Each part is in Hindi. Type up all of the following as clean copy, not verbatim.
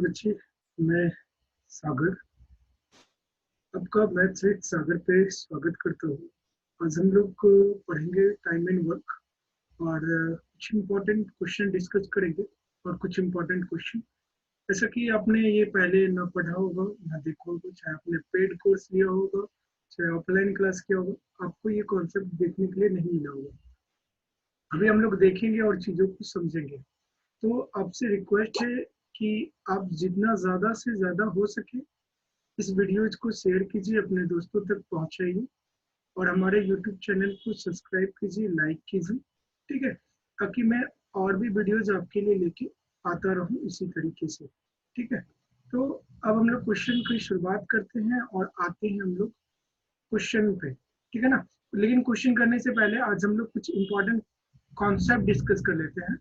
बच्चे, मैं सागर आपका मैथ्स विद सागर पे स्वागत करता हूँ। आज हम लोग पढ़ेंगे टाइम एंड वर्क और कुछ इम्पोर्टेंट क्वेश्चन डिस्कस करेंगे और कुछ इम्पोर्टेंट क्वेश्चन जैसा कि आपने ये पहले ना पढ़ा होगा ना देखा होगा, चाहे आपने पेड कोर्स लिया होगा चाहे ऑफलाइन क्लास किया होगा, आपको ये कॉन्सेप्ट देखने के लिए नहीं मिला होगा। अभी हम लोग देखेंगे और चीज़ों को समझेंगे। तो आपसे रिक्वेस्ट है कि आप जितना ज़्यादा से ज़्यादा हो सके इस वीडियोज को शेयर कीजिए, अपने दोस्तों तक पहुंचाइए और हमारे यूट्यूब चैनल को सब्सक्राइब कीजिए, लाइक कीजिए, ठीक है, ताकि मैं और भी वीडियोज आपके लिए लेके आता रहूं इसी तरीके से। ठीक है, तो अब हम लोग क्वेश्चन की शुरुआत करते हैं और आते हैं हम लोग क्वेश्चन पे, ठीक है ना। लेकिन क्वेश्चन करने से पहले आज हम लोग कुछ इंपॉर्टेंट कॉन्सेप्ट डिस्कस कर लेते हैं,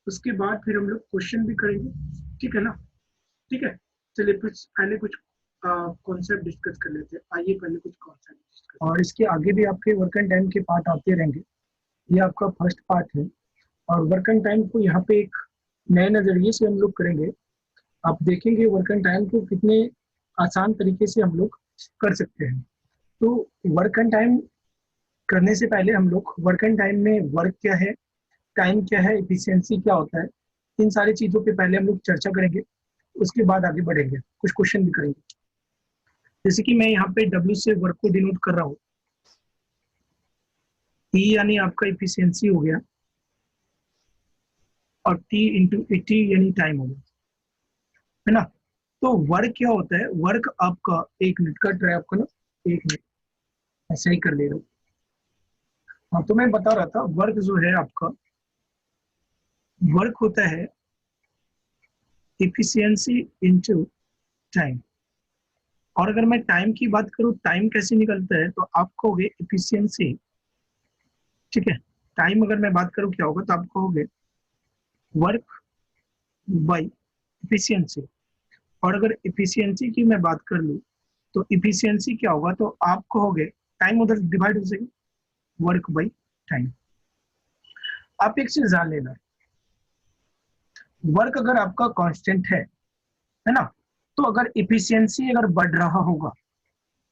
उसके बाद फिर हम लोग क्वेश्चन भी करेंगे, ठीक है ना। ठीक है, चलिए कुछ कॉन्सेप्ट डिस्कस कर लेते हैं। आइए पहले कुछ कॉन्सेप्ट डिस्कस, और इसके आगे भी आपके वर्क एंड टाइम के पार्ट आते रहेंगे। ये आपका फर्स्ट पार्ट है और वर्क एंड टाइम को यहाँ पे एक नए नजरिए से हम लोग करेंगे। आप देखेंगे वर्क एंड टाइम को कितने आसान तरीके से हम लोग कर सकते हैं। तो वर्क एंड टाइम करने से पहले हम लोग वर्क एंड टाइम में वर्क क्या है, टाइम क्या है, एफिशिएंसी क्या होता है, इन सारी चीजों पे पहले हम लोग चर्चा करेंगे, उसके बाद आगे बढ़ेंगे, कुछ क्वेश्चन भी करेंगे। जैसे कि मैं यहाँ पे W से वर्क को डिनोट कर रहा हूँ, E यानी आपका एफिशिएंसी हो गया और T इंटू 80 यानी टाइम हो गया, है ना। तो वर्क क्या होता है, वर्क आपका 1 मिनट का ट्राई आपका ना 1 मिनट ऐसे ही कर ले रहा हूँ। हाँ, तो मैं बता रहा था वर्क जो है आपका, वर्क होता है एफिशिएंसी इंटू टाइम। और अगर मैं टाइम की बात करूं, टाइम कैसे निकलता है, तो आप कहोगे एफिशिएंसी, ठीक है। टाइम अगर मैं बात करूं क्या होगा, तो आप कहोगे वर्क बाय एफिशिएंसी। और अगर एफिशिएंसी की मैं बात कर लूं तो एफिशिएंसी क्या होगा, तो आप कहोगे टाइम उधर डिवाइड हो जाएगा, वर्क बाय टाइम। आप एक चीज जान लेना, वर्क अगर आपका कांस्टेंट है ना, तो अगर एफिशिएंसी अगर बढ़ रहा होगा,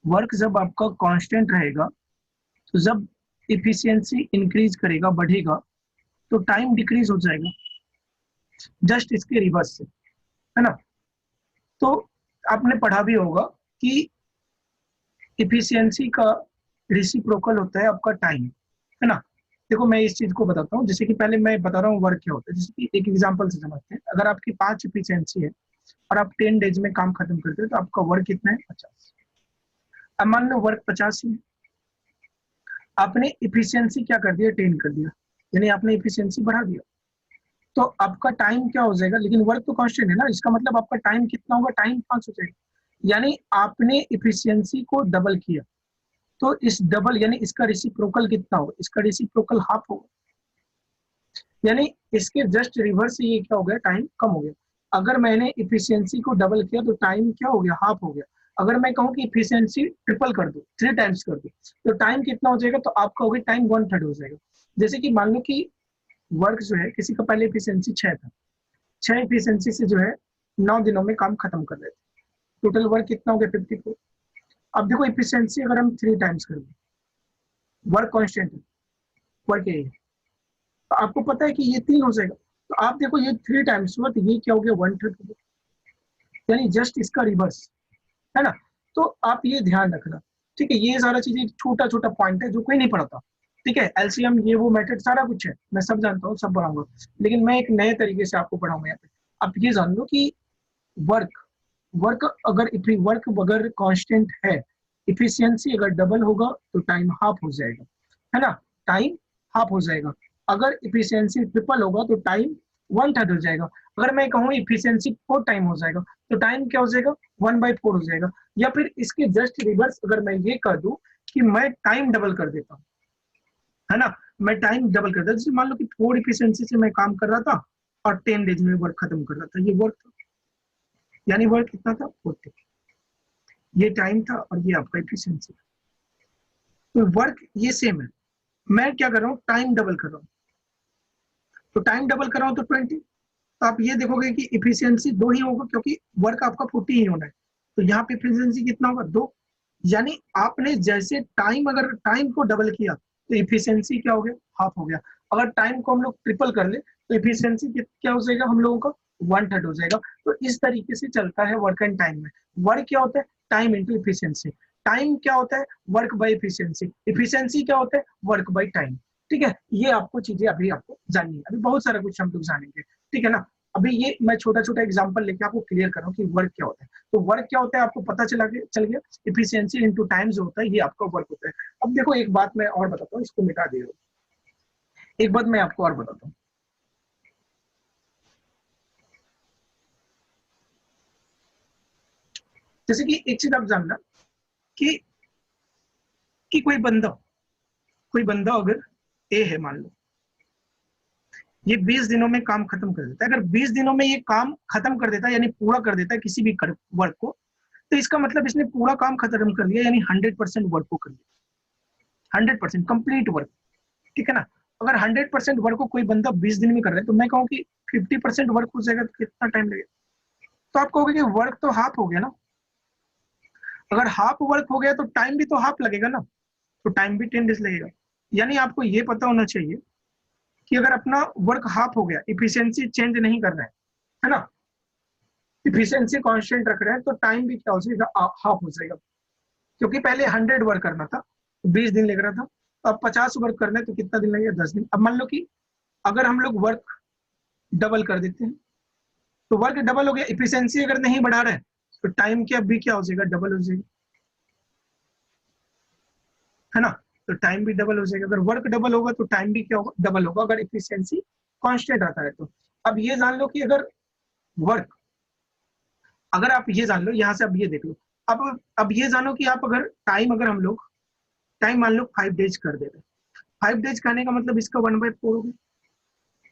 वर्क जब आपका कांस्टेंट रहेगा, तो जब एफिशिएंसी इंक्रीज करेगा, बढ़ेगा, तो टाइम डिक्रीज हो जाएगा, जस्ट इसके रिवर्स से, है ना। तो आपने पढ़ा भी होगा कि एफिशिएंसी का रेसिप्रोकल होता है आपका टाइम, है ना। देखो मैं इस चीज को बताता हूँ, जैसे कि पहले मैं बता रहा हूँ वर्क क्या होता है। जैसे कि एक एग्जांपल से समझते हैं, अगर आपकी 5 एफिशिएंसी है और आप 10 डेज में काम खत्म करते हैं, तो आपका वर्क कितना है, 50। अब मान लो वर्क 50 ही है, आपने एफिशिएंसी क्या कर दिया, 10 कर दिया, यानी आपने एफिशिएंसी बढ़ा दिया, तो आपका टाइम क्या हो जाएगा, लेकिन वर्क तो कांस्टेंट है ना, इसका मतलब आपका टाइम कितना होगा, टाइम 5 हो जाएगा। यानी आपने एफिशिएंसी को डबल किया, तो इस डबल यानी इसका रेसिप्रोकल कितना होगा, इसका रेसिप्रोकल हाफ होगा, यानी इसके जस्ट रिवर्स ये क्या हो गया, टाइम कम हो गया। अगर मैंने एफिशिएंसी को डबल किया तो टाइम क्या हो गया, हाफ हो गया। अगर मैं कहूँ कि एफिशिएंसी ट्रिपल कर दो, 3 टाइम्स कर दो, तो टाइम कितना हो जाएगा, तो आप कहोगे टाइम 1/3 हो जाएगा। जैसे कि मान लो कि वर्क जो है, किसी का पहले एफिशिएंसी 6 था, 6 एफिशिएंसी से जो है 9 दिनों में काम खत्म कर रहे थे, टोटल वर्क कितना हो गया, 54। अब देखो एफिशिएंसी अगर हम 3 टाइम्स कर दें, वर्क कांस्टेंट है, वर्क यही है, तो आपको पता है कि ये 3 हो जाएगा। तो आप देखो ये 3 टाइम्स हुआ, तो ये क्या हो गया, 1/3 हो गया, यानी जस्ट इसका रिवर्स, है ना। तो आप ये ध्यान रखना, ठीक है। ये सारा चीजें छोटा छोटा पॉइंट है जो कोई नहीं पढ़ता, ठीक है। एलसीएम ये वो मेथड सारा कुछ है, मैं सब जानता हूँ, सब पढ़ाऊंगा, लेकिन मैं एक नए तरीके से आपको पढ़ाऊंगा यहाँ पे। आप ये जान लो कि वर्क वर्क अगर कांस्टेंट है, इफिशियंसी अगर डबल होगा तो टाइम हाफ हो जाएगा, है ना, टाइम हाफ हो जाएगा। अगर इफिशियंसी ट्रिपल होगा तो टाइम 1/3 हो जाएगा। अगर मैं कहूँ इफिशियंसी 4 टाइम हो जाएगा, तो टाइम क्या हो जाएगा, 1/4 हो जाएगा। या फिर इसके जस्ट रिवर्स अगर मैं ये कर दूं कि मैं टाइम डबल कर देता हूँ, है ना, मैं टाइम डबल कर देता, जैसे मान लो कि 4 इफिशियंसी से मैं काम कर रहा था और 10 डेज में वर्क खत्म कर रहा था, ये वर्क था, यानी वर्क कितना था, 40, ये टाइम था और ये आपका एफिशिएंसी। तो वर्क ये सेम है, मैं क्या कर रहा हूँ, टाइम डबल कर रहा हूँ, तो टाइम डबल कर रहा हूँ तो 20, तो आप ये देखोगे कि इफिशियंसी 2 ही होगा, क्योंकि वर्क आपका 40 ही होना है, तो यहाँ पे इफिशियंसी कितना होगा 2। यानी आपने जैसे टाइम, अगर टाइम को डबल किया तो इफिशियंसी क्या हो गया, हाफ हो गया। अगर टाइम को हम लोग ट्रिपल कर ले तो इफिशियंसी क्या हो जाएगा हम लोगों का, 1/3 हो जाएगा। तो इस तरीके से चलता है वर्क एंड टाइम में। वर्क क्या होता है, टाइम इंटू इफिशियंसी। टाइम क्या होता है, वर्क बाई इफिशियंसी। इफिशियंसी क्या होता है, वर्क बाई टाइम। ठीक है, ये आपको चीजें अभी आपको जाननी है। अभी बहुत सारा कुछ हम लोग जानेंगे, ठीक है ना। अभी ये मैं छोटा छोटा एग्जांपल लेके आपको क्लियर कर रहा हूँ कि वर्क क्या होता है। तो वर्क क्या होता है आपको पता चल गया। इफिशियंसी इंटू टाइम जो होता है ये आपका वर्क होता है। अब देखो एक बात मैं और बताता हूँ, इसको मिटा दे, एक बात मैं आपको और बताता हूँ। जैसे कि एक चीज आप जानना कि कोई बंदा अगर ए है मान लो, ये 20 दिनों में काम खत्म कर देता है। अगर 20 दिनों में ये काम खत्म कर देता है, यानी पूरा कर देता है किसी भी वर्क को, तो इसका मतलब इसने पूरा काम खत्म कर लिया, यानी 100% वर्क को कर लिया, 100% कंप्लीट वर्क। ठीक है ना। अगर 100% वर्क को कोई बंदा 20 दिन में कर रहा है, तो मैं कहूँ कि 50% वर्क हो जाएगा, तो कितना टाइम लगेगा। तो आप कहोगे कि वर्क तो हाफ हो गया ना। अगर हाफ वर्क हो गया तो टाइम भी तो हाफ लगेगा ना, तो टाइम भी 10 डेज लगेगा। यानी आपको ये पता होना चाहिए कि अगर अपना वर्क हाफ हो गया, इफिशियंसी चेंज नहीं कर रहे हैं, है ना, इफिशियंसी कांस्टेंट रख रहे हैं, तो टाइम भी क्या हो जाएगा, हाफ हो जाएगा। क्योंकि पहले 100 वर्क करना था, 20 दिन लग रहा था, तो अब 50 वर्क करना है तो कितना दिन लगेगा, 10 दिन। अब मान लो कि अगर हम लोग वर्क डबल कर देते हैं, तो वर्क डबल हो गया, इफिशियंसी अगर नहीं बढ़ा रहे तो टाइम क्या भी क्या हो जाएगा, डबल हो जाएगा, है ना। तो टाइम भी डबल हो जाएगा। अगर वर्क डबल होगा तो टाइम भी क्या होगा, डबल होगा, अगर इफिशियंसी कांस्टेंट रहता है तो। अब ये जान लो कि अगर वर्क, अगर आप ये जान लो, यहाँ से अब ये देख लो, अब ये जानो कि आप अगर टाइम, अगर हम लोग टाइम मान लो 5 डेज कर दे रहे, 5 डेज करने का मतलब इसका 1/4 हो गया,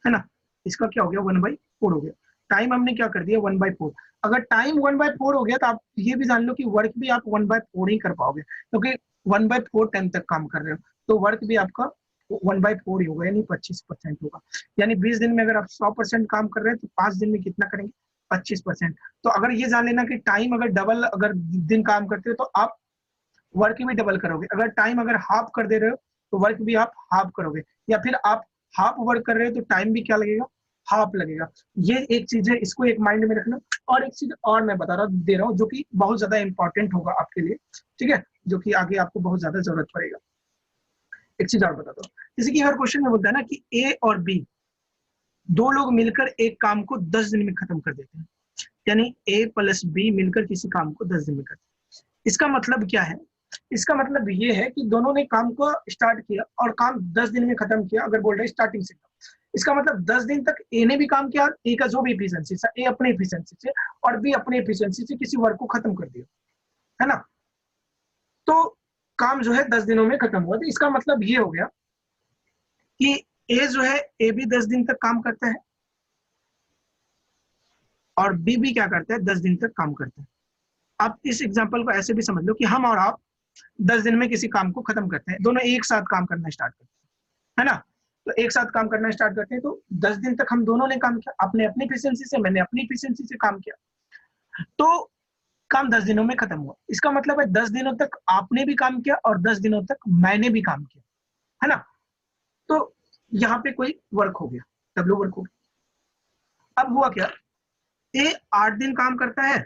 है ना। इसका क्या हो गया, 1/4 हो गया। टाइम हमने क्या कर दिया, 1/4। अगर टाइम 1/4 हो गया तो आप ये भी जान लो कि वर्क भी आप 1/4 ही कर पाओगे, क्योंकि 1/4 टाइम तक काम कर रहे हो, तो वर्क भी आपका 1/4 ही होगा, यानी 25% होगा। यानी 20 दिन में अगर आप 100% काम कर रहे हैं तो 5 दिन में कितना करेंगे, 25%। तो अगर ये जान लेना कि टाइम अगर डबल अगर दिन काम करते हो तो आप वर्क भी डबल करोगे। अगर टाइम अगर हाफ कर दे रहे हो तो वर्क भी आप हाफ करोगे, या फिर आप हाफ वर्क कर रहे हो तो टाइम भी क्या लगेगा, हाफ लगेगा। ये एक चीज है, इसको एक माइंड में रखना। और एक चीज और मैं बता रहा दे रहा हूँ जो कि बहुत ज्यादा इंपॉर्टेंट होगा आपके लिए, ठीक है, जो कि आगे आपको बहुत ज्यादा जरूरत पड़ेगा। एक चीज और बताता हूँ, जैसे कि हर क्वेश्चन में बोलता है ना कि ए और बी दो लोग मिलकर एक काम को 10 दिन में खत्म कर देते हैं, यानी ए प्लस बी मिलकर किसी काम को 10 दिन में करते हैं। इसका मतलब क्या है, इसका मतलब ये है कि दोनों ने काम को स्टार्ट किया और काम 10 दिन में खत्म किया। अगर बोल रहे स्टार्टिंग से, इसका मतलब 10 दिन तक ए ने भी काम किया, ए का जो भी इफिशियंसी था, ए अपने इफिशियंसी से और बी अपने इफिशियंसी से किसी वर्क को खत्म कर दिया, है ना। तो काम जो है 10 दिनों में खत्म हुआ। तो इसका मतलब ये हो गया कि ए जो है, ए भी 10 दिन तक काम करता है और बी भी क्या करता है, 10 दिन तक काम करता है। आप इस एग्जाम्पल को ऐसे भी समझ लो कि हम और आप 10 दिन में किसी काम को खत्म करते हैं, दोनों एक साथ काम करना स्टार्ट करते हैं, है ना। तो एक साथ काम करना स्टार्ट करते हैं, तो 10 दिन तक हम दोनों ने काम किया, आपने अपनी एफिशिएंसी से, मैंने अपनी एफिशिएंसी से काम किया, तो काम 10 दिनों में खत्म हुआ। इसका मतलब है 10 दिनों तक आपने भी काम किया और 10 दिनों तक मैंने भी काम किया, है ना। तो यहाँ पे कोई वर्क हो गया, डब्ल्यू वर्क हो गया। अब हुआ क्या, ए 8 दिन काम करता है,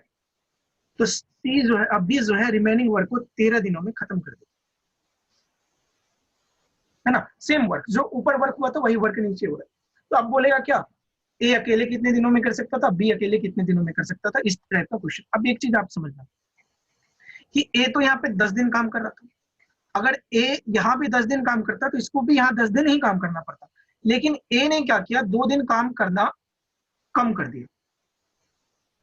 तो सी जो है, अब बी जो है रिमेनिंग वर्क को 13 दिनों में खत्म कर देता है ना। सेम वर्क, जो ऊपर वर्क हुआ था वही वर्क नीचे हो रहा है। तो अब बोलेगा क्या, ए अकेले कितने दिनों में कर सकता था, बी अकेले कितने दिनों में कर सकता था, इस तरह का क्वेश्चन। अब एक चीज आप समझना कि ए तो यहाँ पे 10 दिन काम कर रहा था, अगर ए यहाँ भी 10 दिन काम करता तो इसको भी यहाँ 10 दिन ही काम करना पड़ता, लेकिन ए ने क्या किया, 2 दिन काम करना कम कर दिया,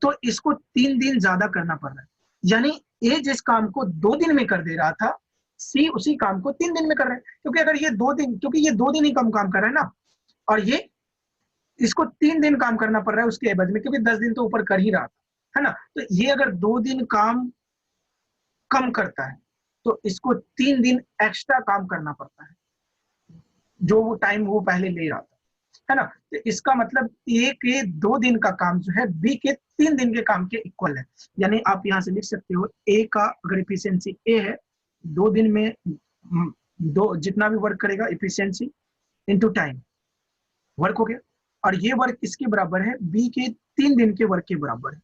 तो इसको 3 दिन ज्यादा करना पड़ रहा है। यानी ए जिस काम को 2 दिन में कर दे रहा था, सी उसी काम को 3 दिन में कर रहा है, क्योंकि अगर ये 2 दिन, क्योंकि ये 2 दिन ही कम काम कर रहा है ना, और ये इसको 3 दिन काम करना पड़ रहा है उसके एवज में, क्योंकि 10 दिन तो ऊपर कर ही रहा था, है ना। तो ये अगर 2 दिन काम कम करता है तो इसको 3 दिन एक्स्ट्रा काम करना पड़ता है, जो वो टाइम वो पहले ले रहा था। है ना। तो इसका मतलब ए के 2 दिन का काम जो है बी के 3 दिन के काम के इक्वल है। यानी आप यहाँ से लिख सकते हो ए का अगर इफिशियंसी ए है 2 दिन में दो जितना भी वर्क करेगा इफिशियंसी इनटू टाइम वर्क हो गया, और ये वर्क किसके बराबर है, बी के 3 दिन के वर्क के बराबर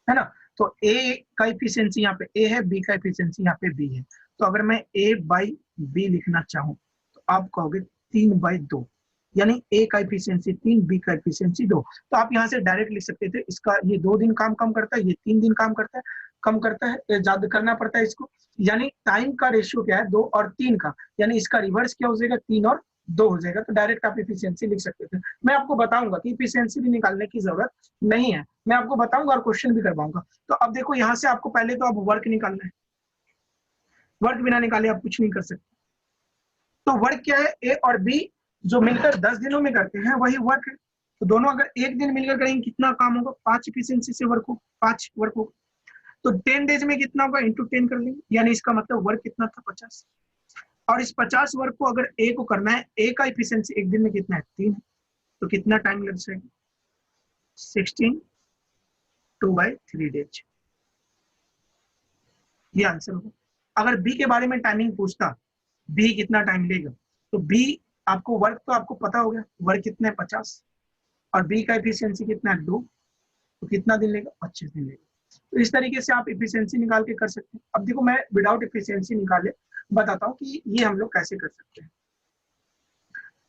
है ना। तो ए का इफिशियंसी यहाँ पे ए है, बी का इफिशियंसी यहाँ पे बी है। तो अगर मैं ए बाई बी लिखना चाहूँ तो आप कहोगे 3/2, यानी ए का इफिशियंसी 3, बी का इफिशियंसी 2। तो आप यहाँ से डायरेक्ट लिख सकते थे इसका ये 2 दिन काम कम करता है, ये 3 दिन काम करता है, कम करता है, ज्यादा करना पड़ता है इसको। यानी टाइम का रेशियो क्या है, 2 और 3 का, यानी इसका रिवर्स क्या हो जाएगा, 3 और 2 हो जाएगा। तो डायरेक्ट आप इफिशियंसी लिख सकते थे। मैं आपको बताऊंगा कि इफिशियंसी भी निकालने की जरूरत नहीं है, मैं आपको बताऊंगा और क्वेश्चन भी करवाऊंगा। तो अब देखो यहाँ से आपको पहले तो अब वर्क निकालना है, वर्क बिना निकाले आप कुछ नहीं कर सकते। तो वर्क क्या है, ए और बी जो मिलकर 10 दिनों में करते हैं वही वर्क है। तो दोनों अगर एक दिन मिलकर करेंगे कितना काम होगा, 5 इफिशियंसी से वर्क हो, 5 वर्क होगा। तो 10 डेज में कितना होगा, इंटू 10 कर लेंगे, यानी इसका मतलब वर्क कितना था, 50। और इस 50 वर्क को अगर ए को करना है, ए का इफिशियंसी एक दिन में कितना है, 3 है, तो कितना टाइम लग जाएगा, 16 2/3 डेज, ये आंसर होगा। अगर बी के बारे में टाइमिंग पूछता, बी कितना टाइम लेगा, तो बी आपको वर्क तो आपको पता हो गया, वर्क कितना है 50, और बी का इफिशियंसी कितना है 2, तो कितना दिन लेगा, 25 दिन लेगा। तो इस तरीके से आप इफिशियंसी निकाल के कर सकते हैं। अब देखो मैं विदाउट इफिशियंसी निकाले बताता हूँ कि ये हम लोग कैसे कर सकते हैं,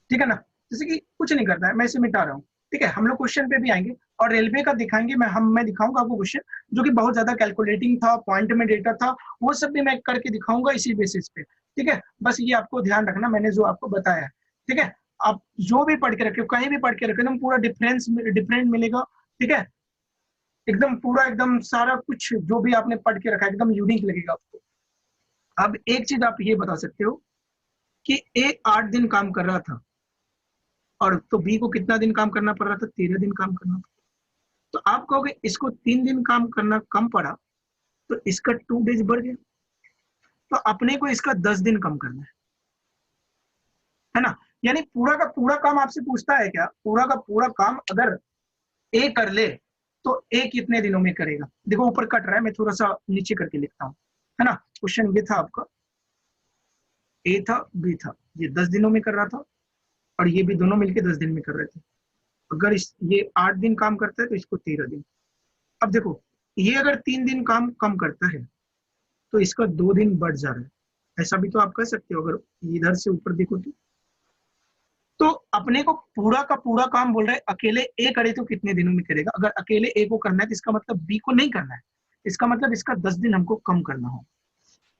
ठीक है ना। जैसे कि कुछ नहीं करता है, मैं इसे मिटा रहा हूँ, ठीक है। हम लोग क्वेश्चन पे भी आएंगे और रेलवे का दिखाएंगे, मैं दिखाऊंगा आपको क्वेश्चन जो कि बहुत ज्यादा कैलकुलेटिंग था, पॉइंट में डेटा था, वो सब भी मैं करके दिखाऊंगा इसी बेसिस पे, ठीक है। बस ये आपको ध्यान रखना, मैंने जो आपको बताया है, ठीक है। आप जो भी पढ़ के रखे, कहीं भी पढ़ के रखे, एकदम पूरा डिफरेंट मिलेगा, ठीक है। एकदम पूरा एकदम सारा कुछ जो भी आपने पढ़ के रखा है एकदम यूनिक लगेगा आपको। अब एक चीज आप ये बता सकते हो कि ए 8 दिन काम कर रहा था, और तो बी को कितना दिन काम करना पड़ रहा था, 13 दिन काम करना पड़ा। तो आप कहोगे इसको 3 दिन काम करना कम पड़ा, तो इसका 2 डेज बढ़ गया, तो अपने को इसका 10 दिन कम करना है ना। यानी पूरा का पूरा काम आपसे पूछता है क्या, पूरा का पूरा काम अगर ए कर ले तो ए कितने दिनों में करेगा। देखो ऊपर कट रहा है, मैं थोड़ा सा नीचे करके लिखता हूँ, है ना। क्वेश्चन ये था आपका, ए था बी था, ये 10 दिनों में कर रहा था, और ये भी दोनों मिलके 10 दिन में कर रहे थे। अगर ये 8 दिन काम करता है तो इसको 13 दिन। अब देखो ये अगर 3 दिन काम कम करता है तो इसका 2 दिन बढ़ जा रहा है, ऐसा भी तो आप कह सकते हो अगर इधर से ऊपर देखो तो अपने को पूरा का पूरा काम बोल रहा है अकेले ए करे तो कितने दिनों में करेगा। अगर अकेले ए को करना है तो इसका मतलब बी को नहीं करना है, इसका मतलब इसका 10 दिन हमको कम करना हो।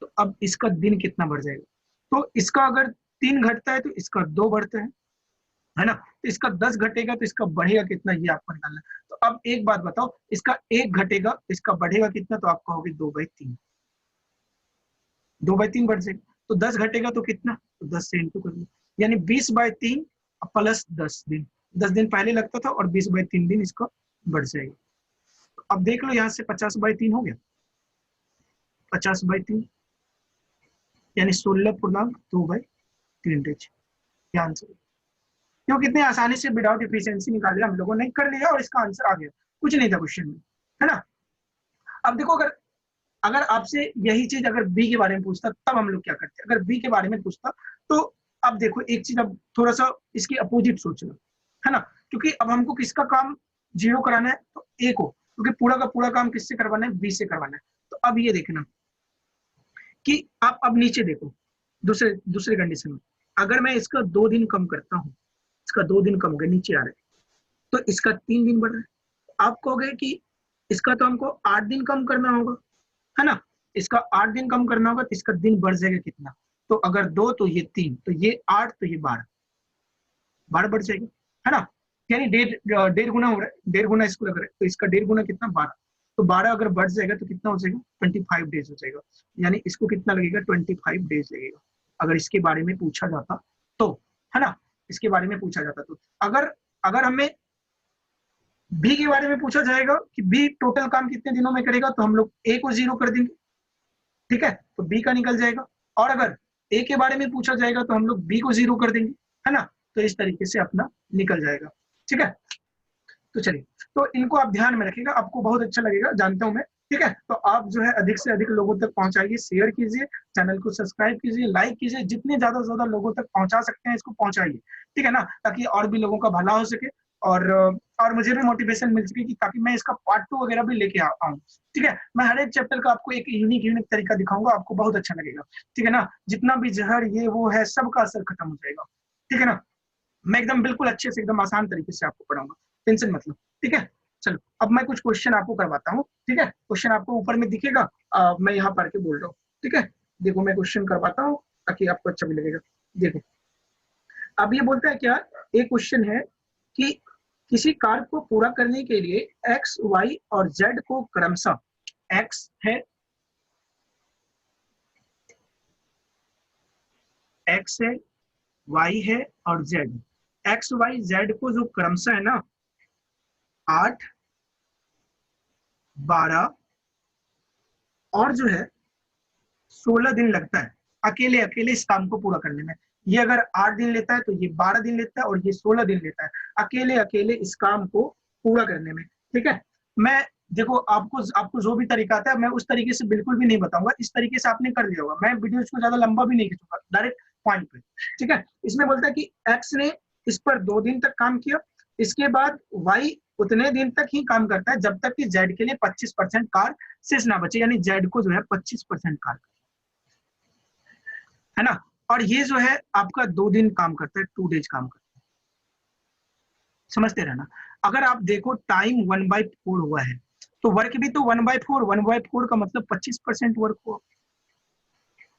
तो अब इसका दिन कितना बढ़ जाएगा, तो इसका अगर 3 घटता है तो इसका 2 बढ़ता है ना। तो इसका 10 घटेगा तो इसका बढ़ेगा कितना, ये आपको निकालना है। तो अब एक बात बताओ, इसका 1 घटेगा इसका बढ़ेगा कितना, तो आप कहोगे 2/3, 2/3 बढ़ जाएगा। तो 10 घटेगा तो कितना, तो 10 से इंटू कर लो, यानी 20/3 प्लस 10 दिन, 10 दिन पहले लगता था और 20/3 दिन इसका बढ़ जाएगा। तो अब देख लो यहाँ से 50/3 हो गया, 50/3 यानी 16.2/3 डेज, ये आंसर। क्यों कितने आसानी से विदाउट एफिशिएंसी निकाले हम लोगों ने, कर लिया और इसका आंसर आ गया, कुछ नहीं था क्वेश्चन में, है ना। अब देखो अगर अगर आपसे यही चीज अगर बी के बारे में पूछता तब हम लोग क्या करते, अगर बी के बारे में पूछता तो अब देखो एक चीज, अब थोड़ा सा इसकी अपोजिट सोचना, है ना। क्योंकि अब हमको किसका काम 0 कराना है, तो ए को, क्योंकि पूरा का पूरा काम किससे करवाना है, बी से करवाना है। तो अब ये देखना कि आप अब नीचे देखो, दूसरे दूसरे कंडीशन में अगर मैं इसका 2 दिन कम करता हूँ, इसका 2 दिन कम हो गया, नीचे आ रहा है, तो इसका 3 दिन बढ़ रहा है। आप कहोगे कि इसका तो हमको 8 दिन कम करना होगा, है ना। इसका 8 दिन कम करना होगा तो इसका दिन बढ़ जाएगा कितना, तो अगर 2 तो ये 3, तो ये 8 तो ये 12 बढ़ जाएगा, है ना। यानी डेढ़ गुना हो रहा है, डेढ़ गुना इसको लग रहा है, तो इसका डेढ़ गुना कितना 12, तो 12 अगर बढ़ जाएगा तो कितना हो जाएगा 25 डेज हो जाएगा। यानी इसको कितना लगेगा 25 डेज लगेगा, अगर इसके बारे में पूछा जाता तो, है ना। इसके बारे में पूछा जाता तो अगर अगर हमें बी के बारे में पूछा जाएगा कि बी टोटल काम कितने दिनों में करेगा, तो हम लोग ए को 0 कर देंगे, ठीक है, तो बी का निकल जाएगा। और अगर ए के बारे में पूछा जाएगा तो हम लोग बी को 0 कर देंगे, है ना। तो इस तरीके से अपना निकल जाएगा। ठीक है, तो चलिए, तो इनको आप ध्यान में रखिएगा, आपको बहुत अच्छा लगेगा, जानता हूं मैं। ठीक है, तो आप जो है अधिक से अधिक लोगों तक पहुंचाइए, शेयर कीजिए, चैनल को सब्सक्राइब कीजिए, लाइक कीजिए, जितने ज्यादा से ज्यादा लोगों तक पहुंचा सकते हैं इसको पहुंचाइए। ठीक है ना, ताकि और भी लोगों का भला हो सके, और मुझे भी मोटिवेशन मिल सके कि ताकि मैं इसका पार्ट 2 वगैरह भी लेके आऊँ। ठीक है, मैं हर एक चैप्टर का आपको एक यूनिक यूनिक तरीका दिखाऊंगा, आपको बहुत अच्छा लगेगा। ठीक है ना, जितना भी जहर ये वो है सबका असर खत्म हो जाएगा। ठीक है ना, मैं एकदम बिल्कुल अच्छे से एकदम आसान तरीके से आपको पढ़ाऊंगा, टेंशन मतलब। ठीक है, चलो अब मैं कुछ क्वेश्चन आपको करवाता हूँ। ठीक है, क्वेश्चन आपको ऊपर में दिखेगा, मैं यहाँ पढ़ के बोल रहा हूँ। ठीक है, देखो मैं क्वेश्चन करवाता हूँ ताकि आपको अच्छा भी लगेगा। देखो अब ये बोलता है क्या, एक क्वेश्चन है कि किसी कार्य को पूरा करने के लिए एक्स वाई और जेड को क्रमशः, एक्स है, एक्स है, वाई है और जेड, एक्स वाई जेड को जो क्रमशः है ना 8, 12 और जो है 16 दिन लगता है अकेले अकेले इस काम को पूरा करने में। ये अगर 8 दिन लेता है तो ये 12 दिन लेता है और ये 16 दिन लेता है अकेले अकेले इस काम को पूरा करने में। ठीक है, मैं देखो आपको आपको जो भी तरीका आता है मैं उस तरीके से बिल्कुल भी नहीं बताऊंगा, इस तरीके से आपने कर लिया होगा, मैं वीडियो को ज्यादा लंबा भी नहीं खींचूंगा, डायरेक्ट पॉइंट पे। ठीक है, इसमें बोलता है कि एक्स ने इस पर 2 दिन तक काम किया, इसके बाद वाई उतने दिन तक ही काम करता है जब तक कि जेड के लिए 25% कार्य शेष ना बचे, यानी जेड को जो है 25% कार्य है ना। और ये जो है आपका 2 दिन काम करता है, 2 डेज काम करता है, समझते रहना। अगर आप देखो टाइम 1/4 हुआ है तो वर्क भी तो 1/4, 1/4 का मतलब 25% वर्क हुआ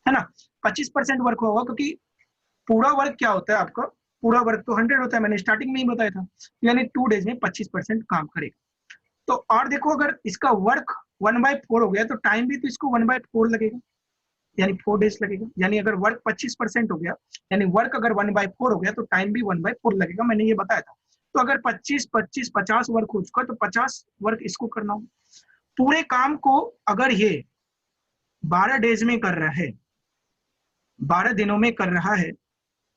है ना, 25% वर्क होगा, क्योंकि पूरा वर्क क्या होता है आपका, पूरा वर्क तो 100 होता है, मैंने स्टार्टिंग में ही बताया था, यानी 2 डेज में 25% काम करेगा। तो और देखो अगर इसका वर्क 1/4 हो गया तो टाइम भी तो इसको 1/4 लगेगा, यानी 4 डेज लगेगा। यानी अगर वर्क 25% हो गया, यानी वर्क अगर 1/4 हो गया तो टाइम भी 1/4 लगेगा, मैंने ये बताया था। तो अगर 25 25 50 वर्क हो चुका तो 50 वर्क इसको करना होगा। पूरे काम को अगर ये 12 डेज में कर रहा है, 12 दिनों में कर रहा है,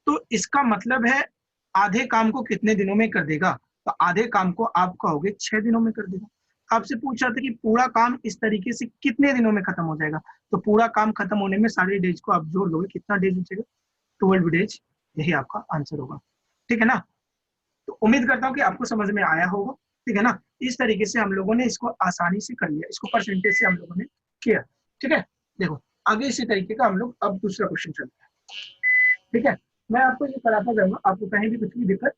तो इसका मतलब है आधे काम को कितने दिनों में कर देगा, तो आधे काम को आप कहोगे 6 दिनों में कर देगा। आपसे पूछा था कि पूरा काम इस तरीके से कितने दिनों में खत्म हो जाएगा, तो पूरा काम खत्म होने में सारे डेज को आप जोड़ लोगे, कितना डेज बचेगा, 12 डेज, यही आपका आंसर होगा। ठीक है ना, तो उम्मीद करता हूँ कि आपको समझ में आया होगा। ठीक है ना, इस तरीके से हम लोगों ने इसको आसानी से कर लिया, इसको परसेंटेज से हम लोगों ने किया। ठीक है, देखो आगे इसी तरीके का हम लोग अब दूसरा क्वेश्चन चलते हैं। ठीक है, मैं आपको ये कराता जाऊंगा, आपको कहीं भी कुछ भी दिक्कत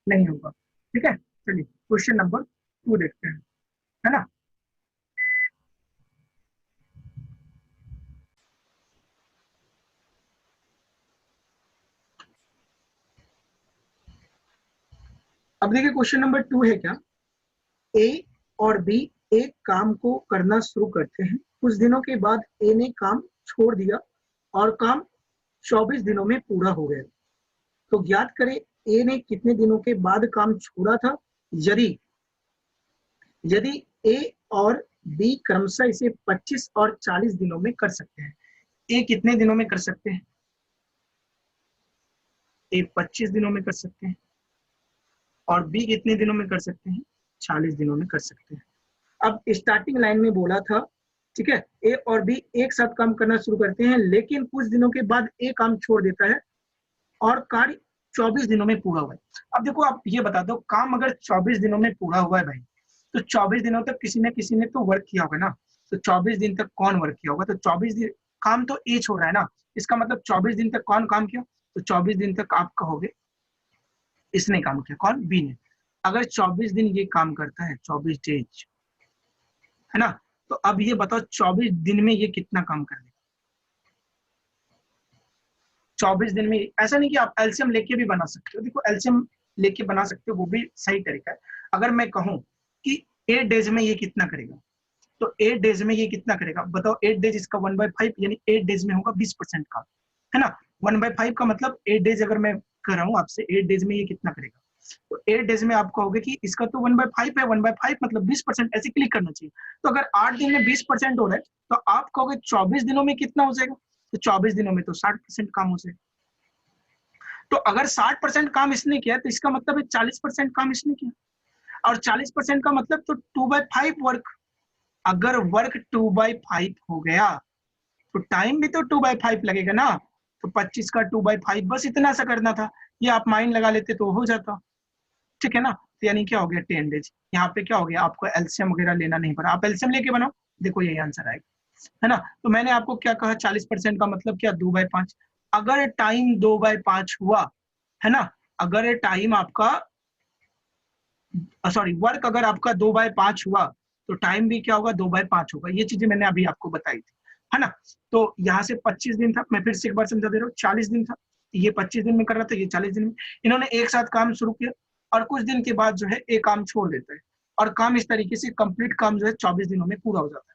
नहीं होगा। ठीक है, चलिए क्वेश्चन नंबर 2 देखते हैं, है ना। अब देखिए क्वेश्चन नंबर 2 है क्या, ए और बी एक काम को करना शुरू करते हैं, कुछ दिनों के बाद ए ने काम छोड़ दिया और काम 24 दिनों में पूरा हो गया, तो ज्ञात करें ए ने कितने दिनों के बाद काम छोड़ा था, यदि यदि ए और बी क्रमशः इसे 25 और 40 दिनों में कर सकते हैं। ए कितने दिनों में कर सकते हैं, ए 25 दिनों में कर सकते हैं, और बी कितने दिनों में कर सकते हैं, 40 दिनों में कर सकते हैं। अब स्टार्टिंग लाइन में बोला था, ठीक है, ए और बी एक साथ काम करना शुरू करते हैं, लेकिन कुछ दिनों के बाद ए काम छोड़ देता है और कार्य 24 दिनों में पूरा हुआ है। अब देखो आप ये बता दो, काम अगर 24 दिनों में पूरा हुआ है भाई, तो 24 दिनों तक किसी न किसी ने तो वर्क किया होगा ना, तो 24 दिन तक कौन वर्क किया होगा, तो 24 दिन काम तो ए छोड़ रहा है ना, इसका मतलब 24 दिन तक कौन काम किया, तो 24 दिन तक आप कहोगे इसने काम किया, कौन, बी ने। अगर 24 दिन ये काम करता है, 24 डेज, है ना, तो अब ये बताओ 24 दिन में ये कितना काम कर लेगा। 24 दिन में, ऐसा नहीं कि आप एलसीएम लेके भी बना सकते हो, देखो एलसीएम लेके बना सकते हो, वो भी सही तरीका है। अगर मैं कहूं कि 8 डेज में ये कितना करेगा, तो 8 डेज में ये कितना करेगा बताओ, 8 डेज इसका 1/5, यानी 8 डेज में होगा 20% का, है ना। 1/5 का मतलब 8 डेज अगर मैं कर रहा हूँ आपसे, 8 डेज में ये कितना करेगा, तो 8 डेज में आप कहोगे कि इसका तो 1/5 है, 1/5 मतलब 20%, ऐसे क्लिक करना चाहिए। तो अगर 8 दिन में 20% हो रहा है तो आप कहोगे 24 दिनों में कितना हो जाएगा, तो 24 दिनों में तो 60% काम हो जाएगा। तो अगर 60% काम इसने किया तो इसका मतलब है 40% काम इसने किया, और 40% का मतलब तो 2/5 वर्क। अगर वर्क 2/5 हो गया तो टाइम भी तो 2/5 लगेगा ना। तो 25 का 2/5 बस इतना सा करना था, ये आप माइंड लगा लेते तो हो जाता, ठीक है ना। तो यानी क्या हो गया 10 डेज। यहाँ पे क्या हो गया, आपको एलसीएम वगैरह लेना नहीं पड़ा, आप एलसीएम लेके बनाओ, देखो यही आंसर आएगा, है ना। तो मैंने आपको क्या कहा, 40% का मतलब क्या, 2/5। अगर टाइम 2/5 हुआ, है ना, अगर टाइम आपका सॉरी वर्क अगर आपका 2/5 हुआ तो टाइम भी क्या होगा, 2/5 होगा। ये चीजें मैंने अभी आपको बताई थी, है ना। तो यहाँ से 25 दिन था, मैं फिर से एक बार समझा दे रहा हूँ, 40 दिन था, ये 25 दिन में कर रहा था, ये 40 दिन में। इन्होंने एक साथ काम शुरू किया और कुछ दिन के बाद जो है एक काम छोड़ देता है, और काम इस तरीके से कंप्लीट काम जो है 24 दिनों में पूरा हो जाता है।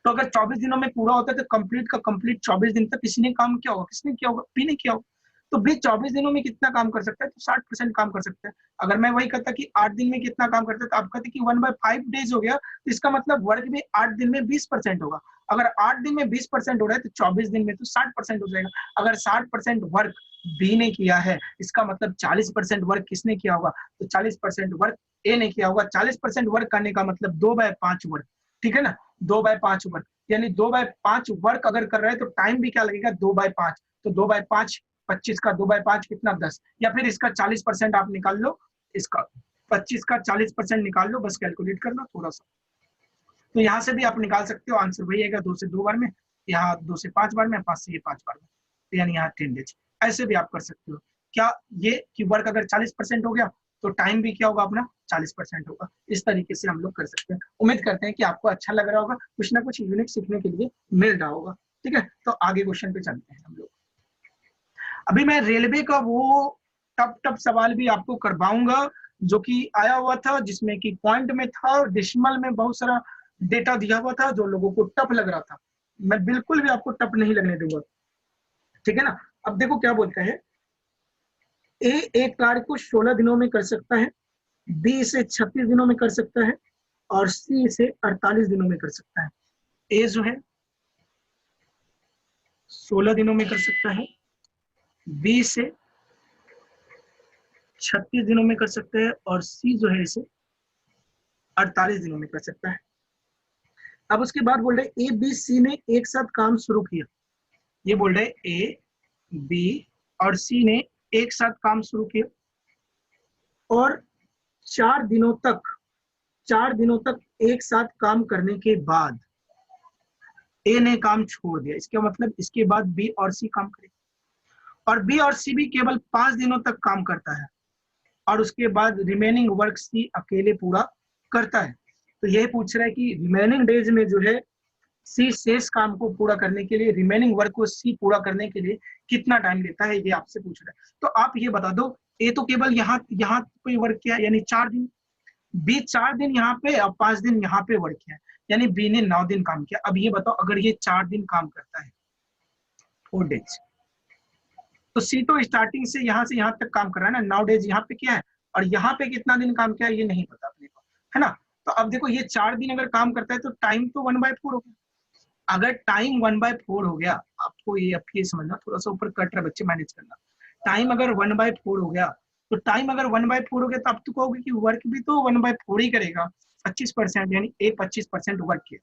तो अगर 24 दिनों में पूरा होता है तो कंप्लीट का कंप्लीट 24 दिन तक किसी ने काम किया होगा, किसने किया होगा, बी ने किया होगा। तो बी 24 दिनों में कितना काम कर सकता है, तो 60% काम कर सकता है। अगर मैं वही कहता कि 8 दिन में कितना काम करता है, तो आप कहते कि 1/5 डेज हो गया, तो इसका मतलब वर्क भी 8 दिन में 20% होगा। अगर 8 दिन में 20% हो रहा है तो 24 दिन में तो 60% हो जाएगा। अगर 60% वर्क बी ने किया है, इसका मतलब 40% वर्क किसने किया होगा, तो 40% वर्क ए ने किया होगा। 40% वर्क करने का मतलब 2/5 वर्क, ठीक है ना, 2/5 वर्क, यानी 2/5 वर्क अगर कर रहे हैं तो टाइम भी क्या लगेगा, 2/5। तो 2/5 25 का 2/5 कितना, 10, या फिर इसका 40% आप निकाल लो, इसका 25 का 40% निकाल लो, बस कैलकुलेट कर लो थोड़ा सा। तो यहाँ से भी आप निकाल सकते हो, आंसर वही आएगा, 2 से 2 बार में, यहाँ 2 से 5 बार में, 5 से ये 5 बार में, तो यानी यहाँ 10 डेज। ऐसे भी आप कर सकते हो। क्या ये कि वर्क अगर 40% हो गया तो टाइम भी क्या होगा अपना, 40% होगा। इस तरीके से हम लोग कर सकते हैं। उम्मीद करते हैं कि आपको अच्छा लग रहा होगा, कुछ ना कुछ यूनिक सीखने के लिए मिल रहा होगा, ठीक है। तो आगे क्वेश्चन पे चलते हैं हम लोग। अभी मैं रेलवे का वो टफ टफ सवाल भी आपको करवाऊंगा जो कि आया हुआ था, जिसमें कि पॉइंट में था, डेसिमल में बहुत सारा डेटा दिया हुआ था जो लोगों को टफ लग रहा था। मैं बिल्कुल भी आपको टफ नहीं लगने दूंगा, ठीक है ना। अब देखो क्या बोलता है, ए एक कार्य को 16 दिनों में कर सकता है, बी इसे 36 दिनों में कर सकता है, और सी इसे 48 दिनों में कर सकता है। ए जो है 16 दिनों में कर सकता है, बी से 36 दिनों में कर सकते हैं, और सी जो है इसे 48 दिनों में कर सकता है। अब उसके बाद बोल रहे ए बी सी ने एक साथ काम शुरू किया। ये बोल रहे ए बी और सी ने एक साथ काम शुरू किया, और 4 दिनों तक एक साथ काम करने के बाद ए ने काम छोड़ दिया। इसका मतलब इसके बाद बी और सी काम करेगा, और बी और सी भी केवल 5 दिनों तक काम करता है, और उसके बाद रिमेनिंग वर्क सी अकेले पूरा करता है। तो यही पूछ रहा है कि रिमेनिंग डेज में जो है सी शेष काम को पूरा करने के लिए, रिमेनिंग वर्क को सी पूरा करने के लिए कितना टाइम लेता है, ये आपसे पूछ रहा है। तो आप ये बता दो, ए तो केवल यहाँ यहाँ कोई वर्क किया यानी 4 दिन, बी 4 दिन यहाँ पे और 5 दिन यहाँ पे वर्क किया, यानी बी ने 9 दिन काम किया। अब ये बताओ अगर ये 4 दिन काम करता है 4 डेज, तो सी तो स्टार्टिंग से यहाँ तक काम कर रहा है ना, 9 डेज यहाँ पे क्या है, और यहाँ पे कितना दिन काम किया ये नहीं पता अपने को, है ना। तो अब देखो ये 4 दिन अगर काम करता है तो टाइम तो 1/4 हो गया। अगर टाइम 1/4 हो गया, आपको ये समझना, थोड़ा सा ऊपर कट रहा बच्चे, मैनेज करना। टाइम अगर 1/4 हो गया, तो टाइम अगर 1/4 हो गया तो आप तो कहोगे कि वर्क भी तो 1/4 ही करेगा, 25%, यानी ए 25% वर्क किया,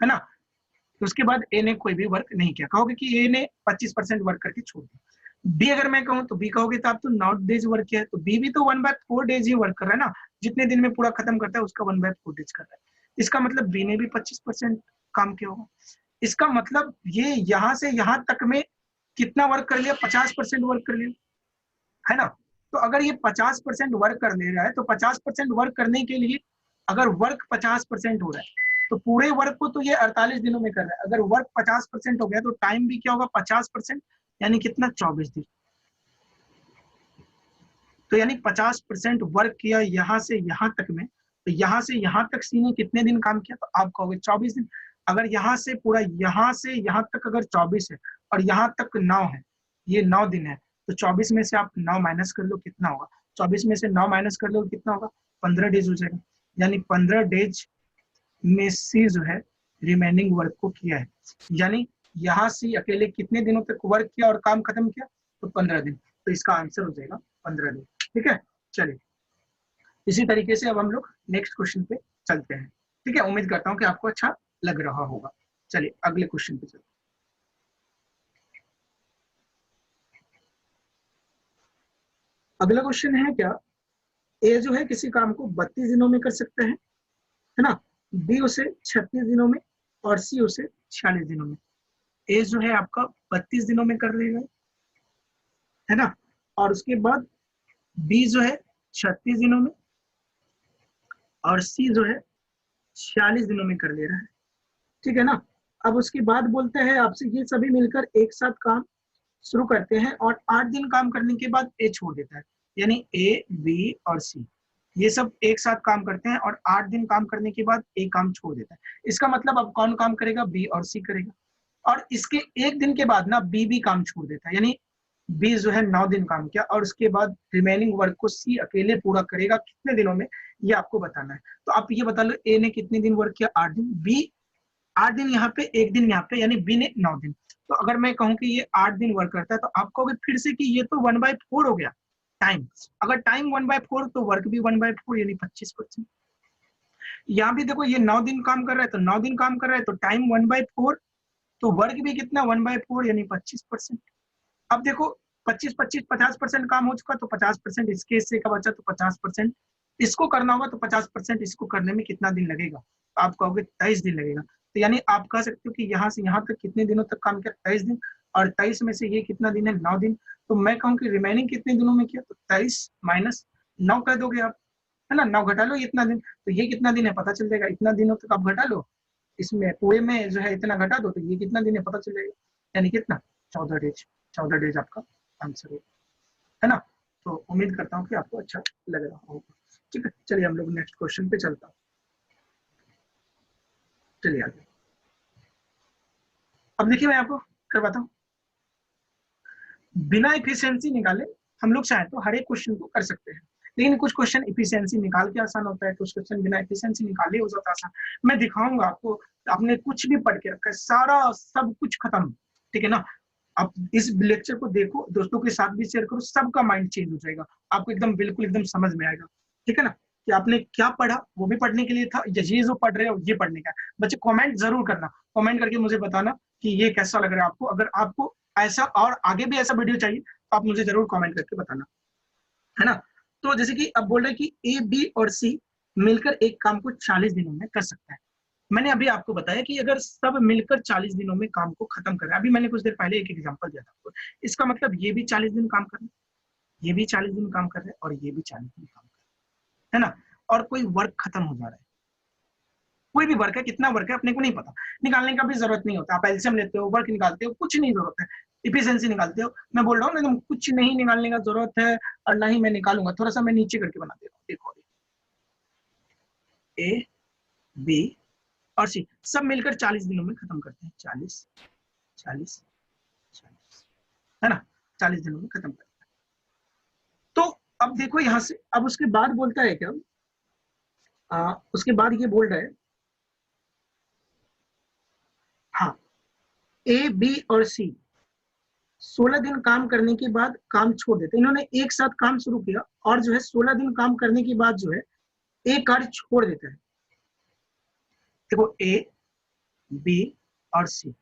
है ना। तो उसके बाद ए ने कोई भी वर्क नहीं किया, कहोगे कि ए ने 25% वर्क करके छोड़ दिया। बी अगर मैं कहूँ तो बी कहोगे तो आप तो 9 डेज वर्क किया है, तो बी भी तो 1/4 डेज ही वर्क कर रहा है ना, जितने दिन में पूरा खत्म करता है उसका 1/4 डेज कर रहा है। इसका मतलब बी ने भी 25% काम किया होगा। इसका मतलब ये यहाँ से यहाँ तक में कितना वर्क कर लिया, 50% वर्क कर लिया, है ना। तो अगर ये 50% वर्क कर ले रहा है तो 50% वर्क करने के लिए अगर वर्क 50% हो रहा है तो पूरे वर्क को तो ये 48 दिनों में कर रहा है। अगर वर्क 50% हो गया तो टाइम भी क्या होगा, 50%, यानी कितना, 24 दिन। तो यानी 50% वर्क किया यहाँ से यहाँ तक में, तो यहाँ से यहाँ तक सी ने कितने दिन काम किया, तो आप कहोगे 24 दिन। अगर यहाँ से पूरा यहाँ से यहाँ तक अगर 24 है और यहाँ तक 9 है, ये 9 दिन है, तो 24 में से आप 9 माइनस कर लो, कितना होगा, 24 में से 9 माइनस कर लो कितना होगा, 15 डेज हो जाएगा। यानी 15 डेज में सी जो है रिमेनिंग वर्क को किया है, यानी यहाँ सी अकेले कितने दिनों तक वर्क किया और काम खत्म किया, तो 15 दिन। तो इसका आंसर हो जाएगा 15 दिन। ठीक है, चलिए इसी तरीके से अब हम लोग नेक्स्ट क्वेश्चन पे चलते हैं। ठीक है, उम्मीद करता हूँ कि आपको अच्छा लग रहा होगा। चलिए अगले क्वेश्चन पे चलते हैं। अगला क्वेश्चन है क्या, ए जो है किसी काम को 32 दिनों में कर सकते हैं, है ना, बी उसे 36 दिनों में और सी उसे 46 दिनों में। ए जो है आपका 32 दिनों में कर लेगा, है ना, और उसके बाद बी जो है 36 दिनों में और सी जो है 46 दिनों में कर ले रहा है। ठीक है ना। अब उसके बाद बोलते हैं आपसे ये सभी मिलकर एक साथ काम शुरू करते हैं और 8 दिन काम करने के बाद ए छोड़ देता है, यानी ए बी और सी ये सब एक साथ काम करते हैं और 8 दिन काम करने के बाद ए काम छोड़ देता है। इसका मतलब अब कौन काम करेगा, बी और सी करेगा, और इसके एक दिन के बाद ना बी भी काम छोड़ देता है, यानी बी जो है 9 दिन काम किया और उसके बाद रिमेनिंग वर्क को सी अकेले पूरा करेगा कितने दिनों में, ये आपको बताना है। तो आप ये बता लो ए ने कितने दिन वर्क किया, 8 दिन, बी 8 दिन यहाँ पे, एक दिन यहाँ पे, यानी बी ने 9 दिन। तो अगर मैं कहूँ कि ये 8 दिन वर्क करता है तो आप कहोगे फिर से कि ये तो 1/4 हो गया टाइम। अगर टाइम 1/4 तो वर्क भी 1/4 यानी 25%। यहाँ भी देखो ये 9 दिन काम कर रहा है तो 9 दिन काम कर रहा है तो टाइम 1/4, तो वर्क भी कितना 1/4 यानी 25%। अब देखो 25-25 50% काम हो चुका तो 50% इसके हिस्से का बचा तो 50% इसको करना होगा, तो 50% इसको करने में कितना दिन लगेगा, आप कहोगे 23 दिन लगेगा। तो यानी आप कह सकते हो कि यहाँ से यहाँ तक कितने दिनों तक काम किया, 23 दिन, और 23 में से ये कितना दिन है, 9 दिन। तो मैं कहूँ कि रिमेनिंग कितने दिनों में किया, तो 23 माइनस 9 कर दोगे आप, है ना, 9 घटा लो इतना दिन, तो ये कितना दिन है पता चल जाएगा, इतना दिनों तक आप घटा लो, इसमें पूरे में जो है इतना घटा दो तो ये कितना दिन है पता चल जाएगा, यानी कितना 14 डेज। 14 डेज आपका आंसर है ना। तो उम्मीद करता हूँ कि आपको अच्छा लग रहा होगा। ठीक है, चलिए हम लोग नेक्स्ट क्वेश्चन पे चलता हूँ। चलिए आगे, अब देखिए मैं आपको करवाता हूँ। बिना इफिशियंसी निकाले हम लोग चाहे तो हर एक क्वेश्चन को कर सकते हैं, लेकिन कुछ क्वेश्चन इफिशियंसी निकाल के आसान होता है, कुछ क्वेश्चन बिना इफिशियंसी निकाले हो जाता है आसान। मैं दिखाऊंगा आपको, आपने कुछ भी पढ़ के रखा है, सारा सब कुछ खत्म। ठीक है ना, आप इस लेक्चर को देखो, दोस्तों के साथ भी शेयर करो, सबका माइंड चेंज हो जाएगा, आपको एकदम बिल्कुल एकदम समझ में आएगा। ठीक है ना, कि आपने क्या पढ़ा, वो भी पढ़ने के लिए था, ये जो पढ़ रहे हो ये पढ़ने का। बच्चे कमेंट जरूर करना, कमेंट करके मुझे बताना कि ये कैसा लग रहा है आपको। अगर आपको ऐसा और आगे भी ऐसा वीडियो चाहिए तो आप मुझे जरूर कमेंट करके बताना, है ना। तो जैसे कि अब बोल रहे कि ए बी और सी मिलकर एक काम को 40 दिनों में कर सकता है। मैंने अभी आपको बताया कि अगर सब मिलकर 40 दिनों में काम को खत्म कर रहा है, अभी मैंने कुछ देर पहले एक एग्जांपल दिया था आपको, इसका मतलब ये भी 40 दिन काम कर रहे हैं, ये भी 40 दिन काम कर रहे हैं और ये भी 40 दिन काम कर रहे हैं, है ना, और कोई वर्क खत्म हो जा रहा है। कोई भी वर्क है, कितना वर्क है अपने को नहीं पता, निकालने का भी जरूरत नहीं होता, आप एलसीएम लेते हो, वर्क निकालते हो, कुछ नहीं जरूरत है, इफिशिएंसी निकालते हो। मैं बोल रहा हूँ एकदम कुछ नहीं निकालने का जरूरत है, और ना ही मैं निकालूंगा, थोड़ा सा मैं नीचे करके बना दे रहा हूँ, देखो ए बी और सी सब मिलकर 40 दिनों में खत्म करते हैं, 40 40 40, है ना, 40 दिनों में खत्म करते हैं। तो अब देखो यहां से, अब उसके बाद बोलता है क्या, उसके बाद ये बोल रहा है, हाँ, ए बी और सी 16 दिन काम करने के बाद काम छोड़ देते, इन्होंने एक साथ काम शुरू किया और जो है 16 दिन काम करने के बाद जो है एक कार्य छोड़ देता है। देखो ए बी और सी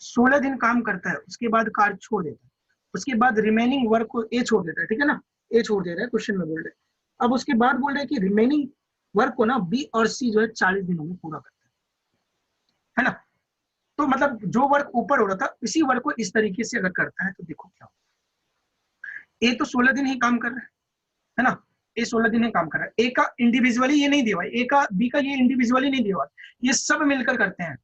16 दिन काम करता है, उसके बाद कार्य छोड़ देता है, उसके बाद रिमेनिंग वर्क को ए छोड़ देता है, ठीक है ना, ए छोड़ दे रहा है, क्वेश्चन में बोल रहे हैं। अब उसके बाद बोल रहे हैं कि रिमेनिंग वर्क को ना बी और सी जो है 40 दिनों में पूरा करता है ना। तो मतलब जो वर्क ऊपर हो रहा था इसी वर्क को इस तरीके से अगर करता है तो देखो क्या होगा। ए तो 16 दिन ही काम कर रहा है ना, ए 16 दिन ही काम कर रहा है, ए का इंडिविजुअली ये नहीं दिया, ए का बी का ये इंडिविजुअली नहीं दिया, ये सब मिलकर करते हैं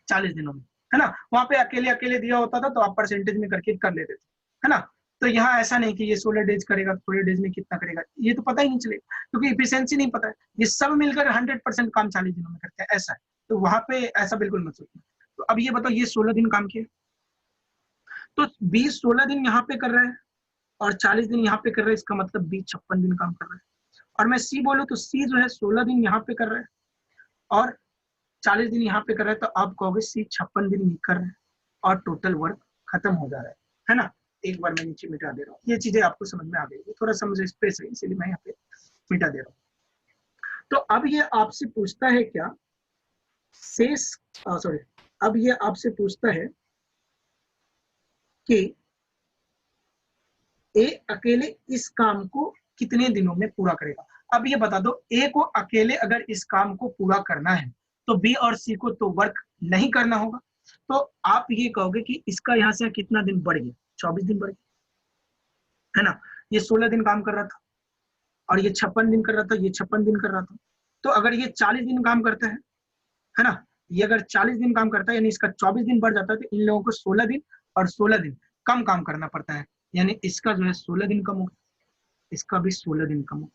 40 दिनों में, है ना। वहां पे अकेले अकेले दिया होता था तो आप परसेंटेज में करके कर लेते थे, है ना। तो यहाँ ऐसा नहीं कि ये 16 डेज करेगा, 16 डेज में कितना करेगा ये तो पता ही नहीं चलेगा, क्योंकि इफिशियंसी नहीं पता है, ये सब मिलकर 100% काम 40 दिनों में करते हैं, ऐसा है। तो वहां पे ऐसा बिल्कुल मत सोचना। तो अब ये बताओ, ये 16 दिन काम किया तो 20 16 दिन यहाँ पे कर रहा है और 40 दिन यहाँ पे कर रहा है, इसका मतलब 20 56 दिन काम कर रहा है। और मैं सी बोलूँ तो सी जो है 16 दिन यहाँ पे कर रहा है और 40 दिन यहाँ पे कर रहा है, तो आप कहोगे सी 56 दिन कर रहा है और टोटल वर्क खत्म हो जा रहा है ना। एक बार मैं नीचे मिटा दे रहा हूँ। ये चीजें आपको समझ में आ गई, थोड़ा सा मुझे स्पेस है इसीलिए मैं यहाँ पे मिटा दे रहा हूँ। तो अब ये आपसे पूछता है क्या, शेष सॉरी, अब ये आपसे पूछता है कि ए अकेले इस काम को कितने दिनों में पूरा करेगा। अब ये बता दो, ए को अकेले अगर इस काम को पूरा करना है तो बी और सी को तो वर्क नहीं करना होगा। तो आप ये कहोगे कि इसका यहाँ से कितना दिन बढ़ गया, 24 दिन बढ़ गया, है ना। ये 16 दिन काम कर रहा था और ये 56 दिन कर रहा था, ये 56 दिन कर रहा था। तो अगर ये 40 दिन काम करता है ना, ये अगर 40 दिन काम करता है यानी इसका 24 दिन बढ़ जाता है, तो इन लोगों को 16 दिन और 16 दिन कम काम करना पड़ता है, यानी इसका जो है 16 दिन कम होगा, इसका भी 16 दिन कम होगा।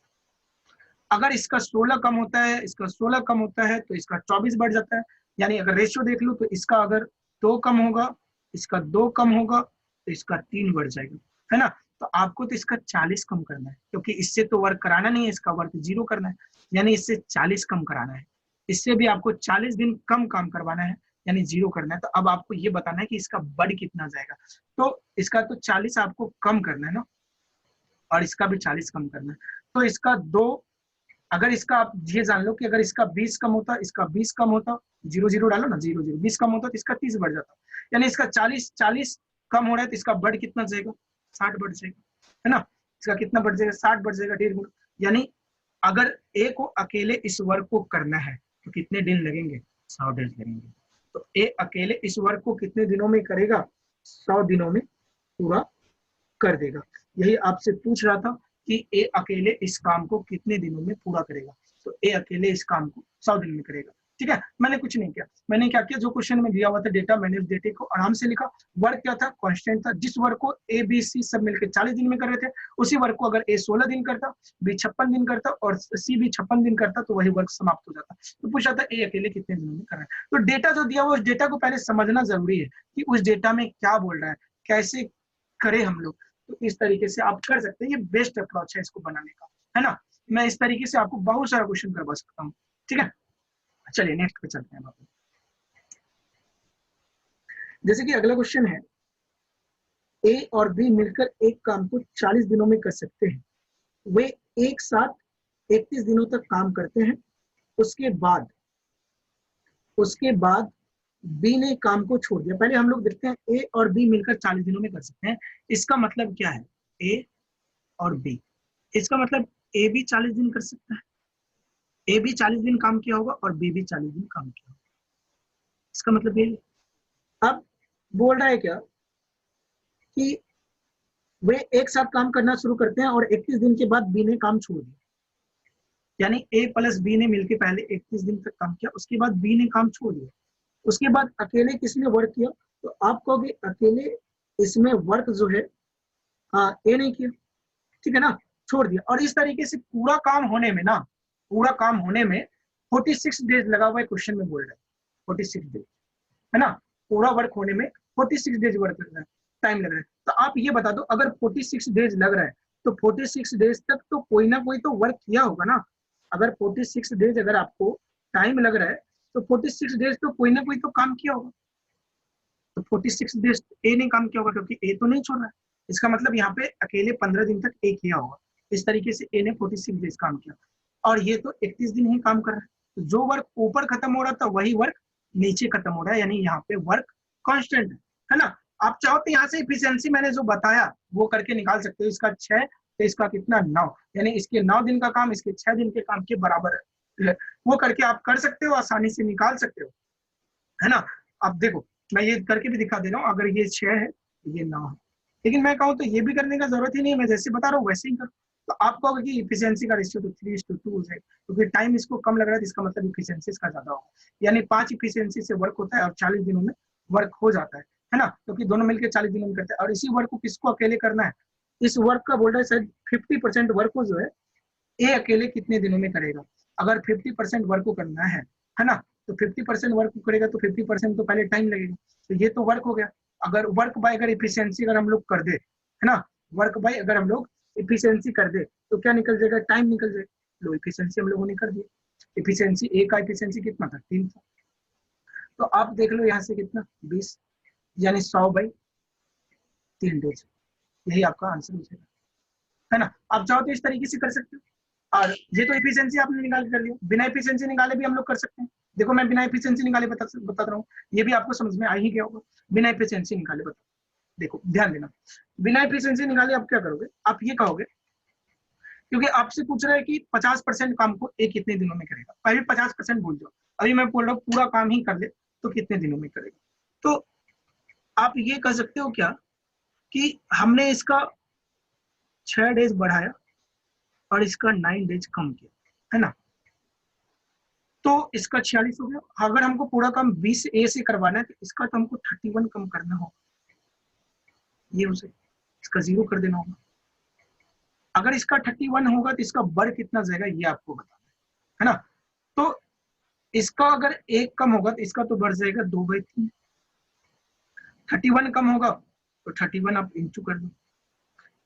अगर इसका 16 कम होता है, इसका 16 कम होता है तो इसका 24 बढ़ जाता है। यानी अगर रेशियो देख लो तो इसका अगर 2 कम होगा, इसका 2 कम होगा तो इसका 3 बढ़ जाएगा, है ना। तो आपको तो इसका 40 कम करना है, क्योंकि इससे तो वर्क कराना नहीं है, इसका वर्क 0 करना है, यानी इससे 40 कम कराना है। इससे भी आपको 40 दिन कम काम करवाना है, यानी 0 करना है। तो अब आपको ये बताना है कि इसका बढ़ कितना जाएगा। तो इसका तो 40 आपको कम करना है ना, और इसका भी 40 कम करना है। तो इसका 2, अगर इसका आप ये जान लो कि अगर इसका 20 कम होता, इसका 20 कम होता, 0 0 डालो ना, 0 0, 20 कम होता तो इसका 30 बढ़ जाता, यानी इसका 40 कम हो रहा है तो इसका बढ़ कितना जाएगा, 60 बढ़ जाएगा, है ना। इसका कितना बढ़ जाएगा, 60 बढ़ जाएगा, 1.5 गुना। यानी अगर ए को अकेले इस वर्क को करना है तो कितने दिन लगेंगे, 100 दिन लगेंगे। तो ए अकेले इस वर्क को कितने दिनों में करेगा, 100 दिनों में पूरा कर देगा। यही आपसे पूछ रहा था कि ए अकेले इस काम को कितने दिनों में पूरा करेगा। तो ए अकेले इस काम को 100 दिन में करेगा, ठीक है। मैंने कुछ नहीं किया, मैंने क्या किया, जो क्वेश्चन में दिया हुआ था डेटा, मैंने उस डेटे को आराम से लिखा। वर्क क्या था, कांस्टेंट था। जिस वर्क को ए बी सी सब मिलकर 40 दिन में कर रहे थे, उसी वर्क को अगर ए 16 दिन करता, बी 56 दिन करता और सी भी 56 दिन करता तो वही वर्क समाप्त हो जाता। तो पूछा था ए अकेले कितने दिनों में कर रहा है। तो डेटा जो दिया हुआ, उस डेटा को पहले समझना जरूरी है कि उस डेटा में क्या बोल रहा है, कैसे करें हम लोग। तो इस तरीके से आप कर सकते हैं, ये बेस्ट अप्रोच है इसको बनाने का, है ना। मैं इस तरीके से आपको बहुत सारा क्वेश्चन करवा सकता हूँ, ठीक है। चलिए नेक्स्ट पे चलते हैं। जैसे कि अगला क्वेश्चन है, ए और बी मिलकर एक काम को 40 दिनों में कर सकते हैं। वे एक साथ 31 दिनों तक काम करते हैं। उसके बाद बी ने काम को छोड़ दिया। पहले हम लोग देखते हैं ए और बी मिलकर 40 दिनों में कर सकते हैं, इसका मतलब क्या है, ए और बी, इसका मतलब ए भी 40 दिन कर सकता है, ए भी 40 दिन काम किया होगा और बी भी 40 दिन काम किया होगा, इसका मतलब ये। अब बोल रहा है क्या कि वे एक साथ काम करना शुरू करते हैं और 31 दिन के बाद बी ने काम छोड़ दिया, यानी ए प्लस बी ने मिलकर पहले 31 दिन तक काम किया, उसके बाद बी ने काम छोड़ दिया। उसके बाद अकेले किसने वर्क किया, तो आप कहोगे अकेले इसमें वर्क जो है ए नहीं किया, ठीक है ना, छोड़ दिया। और इस तरीके से पूरा काम होने में ना, पूरा काम होने में 46 डेज लगा हुआ है, क्वेश्चन में बोल रहा है 46 डेज, है ना। पूरा वर्क होने में 46 डेज वर्क लग रहा है, टाइम लग रहा है। तो आप ये बता दो, अगर 46 डेज लग रहा है तो 46 डेज तक तो कोई ना कोई तो वर्क किया होगा ना। अगर 46 डेज अगर आपको टाइम लग रहा है तो 46 डेज तो कोई ना कोई तो काम किया होगा। तो 46 डेज ए ने काम किया होगा, क्योंकि ए तो नहीं छोड़ रहा है, इसका मतलब यहाँ पे अकेले 15 दिन तक ए किया होगा। इस तरीके से ए ने 46 डेज काम किया और ये तो 31 दिन ही काम कर रहा है। तो जो वर्क ऊपर खत्म हो रहा था वही वर्क नीचे खत्म हो रहा है, यानी यहाँ पे वर्क कांस्टेंट है ना। आप चाहो तो यहाँ से इफिशियंसी मैंने जो बताया वो करके निकाल सकते हो, इसका 6 तो इसका कितना 9, यानी इसके 9 दिन का काम इसके 6 दिन के काम के बराबर है, वो करके आप कर सकते हो, आसानी से निकाल सकते हो, है ना। अब देखो मैं ये करके भी दिखा दे रहा हूँ, अगर ये 6 है तो ये 9 है, लेकिन मैं कहूँ तो ये भी करने का जरूरत ही नहीं है, मैं जैसे बता रहा हूँ वैसे ही करो। तो आप कहोगे कि इफिशियंसी का रेशियो तो 3:2 हो जाएगा, क्योंकि टाइम इसको कम लग रहा है तो इसका मतलब इफिशियंसी इसका ज्यादा होगा, यानी 5 इफिशियंसी से वर्क होता है और 40 दिनों में वर्क हो जाता है ना, क्योंकि दोनों मिलकर 40 दिनों में करते हैं। और इसी वर्क को किसको अकेले करना है, इस वर्क का बोल रहा है शायद 50% वर्क को जो है ए अकेले कितने दिनों में करेगा। अगर 50% वर्क को करना है ना, तो 50% वर्क करेगा तो 50% तो पहले टाइम लगेगा, तो ये तो वर्क हो गया। अगर वर्क बाय अगर इफिशियंसी अगर हम लोग कर दे, है ना, वर्क बाय अगर हम लोग इफिशियंसी कर दे तो क्या निकल जाएगा, टाइम निकल जाएगा। लो इफिशियंसी हम लोगों ने कर दिया, इफिशियंसी ए का इफिशियंसी कितना था, 3 था। तो आप देख लो यहाँ से कितना 20, यानी 100/3 डेज, यही आपका आंसर हो जाएगा, है ना। आप चाहो तो इस तरीके से कर सकते हो, और ये तो एफिशिएंसी आपने निकाल कर लिया, बिना एफिशिएंसी निकाले भी हम लोग कर सकते हैं। देखो मैं बिना एफिशिएंसी निकाले बता रहा हूँ, ये भी आपको समझ में आ ही गया होगा। बिना एफिशिएंसी निकाले बता, देखो ध्यान देना, बिना एफिशिएंसी निकाले आप क्या करोगे, आप ये कहोगे, क्योंकि आपसे पूछ रहा है कि 50% काम को एक कितने दिनों में करेगा, अभी 50% भूल जाओ, अभी मैं बोल रहा हूँ पूरा काम ही कर ले तो कितने दिनों में करेगा। तो आप ये कह सकते हो क्या कि हमने इसका 6 डेज बढ़ाया और इसका 9 डेज कम किया, है ना, तो इसका 46 हो गया। अगर हमको पूरा काम 20 ए से करवाना है तो इसका तो हमको 31 कम करना होगा, ये उसे इसका 0 कर देना होगा। अगर इसका 31 होगा तो इसका बढ़ कितना जाएगा ये आपको बताना है ना। तो इसका अगर 1 कम होगा तो इसका तो बढ़ जाएगा 2/3, 31 कम होगा तो 31 आप इंटू कर दो,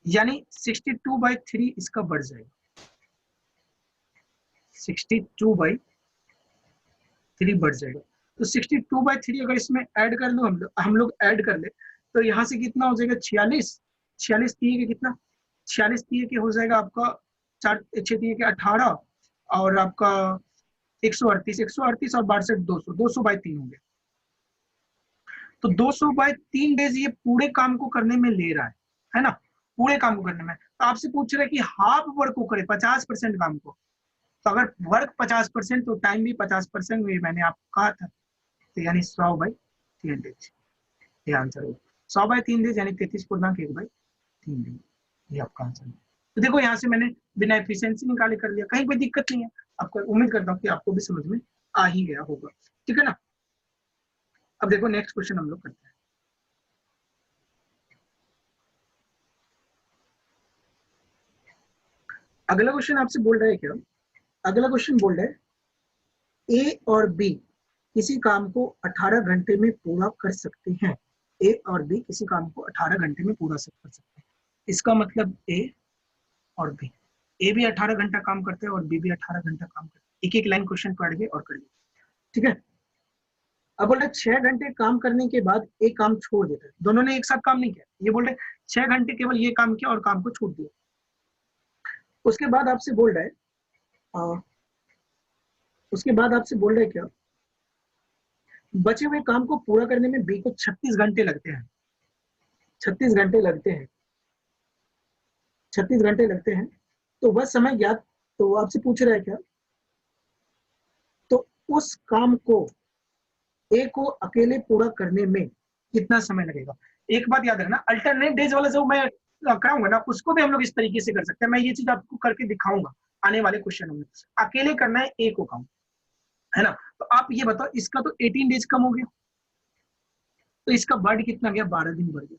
यानी 62/3 इसका बढ़ जाएगा, 62/3 बढ़ जाएगा। तो 62/3 अगर इसमें ऐड कर लो हम लोग ऐड कर ले तो यहाँ से कितना हो जाएगा 46, 46 3 के कितना, 46 3 के हो जाएगा आपका 4 6 3 के 18 और आपका 138, 138 और 62 200, 200/3 हो गया। तो 200/3 डेज ये पूरे काम को करने में ले रहा है ना, पूरे काम को करने में। तो आपसे पूछ रहा है कि हाफ वर्क को करे, 50% काम को, तो अगर वर्क 50% तो टाइम भी 50% में, मैंने आपको कहा था, तो यानी 100/3 डेज, ये आंसर होगा। 100/3 डेज यानी 33.1/3 डेज, ये आपका आंसर है। तो देखो यहाँ से मैंने बिना एफिशिएंसी निकाले कर लिया, कहीं कोई दिक्कत नहीं है। आपको उम्मीद करता हूँ कि आपको भी समझ में आ ही गया होगा, ठीक है ना। अब देखो नेक्स्ट क्वेश्चन हम लोग करते हैं। अगला क्वेश्चन आपसे बोल रहा है क्या, अगला क्वेश्चन बोल रहा है ए और बी किसी काम को 18 घंटे में पूरा कर सकते हैं। ए और बी किसी काम को 18 घंटे में पूरा कर सकते हैं। इसका मतलब ए और बी, ए भी 18 घंटा काम करते हैं और बी भी 18 घंटा काम करते हैं। एक एक लाइन क्वेश्चन पढ़ के और करिए, ठीक है। अब बोल रहे 6 घंटे काम करने के बाद एक काम छोड़ देता है, दोनों ने एक साथ काम नहीं किया, ये बोल रहे 6 घंटे केवल ये काम किया और काम को छोड़ दिया। उसके बाद आपसे बोल रहा है उसके बाद आपसे बोल रहे क्या, बचे हुए काम को पूरा करने में बी को 36 घंटे लगते हैं, 36 घंटे लगते हैं, 36 घंटे लगते हैं। तो वह समय ज्ञात, तो वो आपसे पूछ रहा है क्या, तो उस काम को ए को अकेले पूरा करने में कितना समय लगेगा। एक बात याद रखना, अल्टरनेट डेज वाला जो मैं कराऊंगा ना उसको भी हम लोग इस तरीके से कर सकते हैं, मैं ये चीज आपको करके दिखाऊंगा आने वाले क्वेश्चन में। अकेले करना है ए को काम, है ना। तो आप ये बताओ, इसका तो 18 डेज कम हो गया, तो इसका बढ़ कितना गया, 12 दिन बढ़ गया,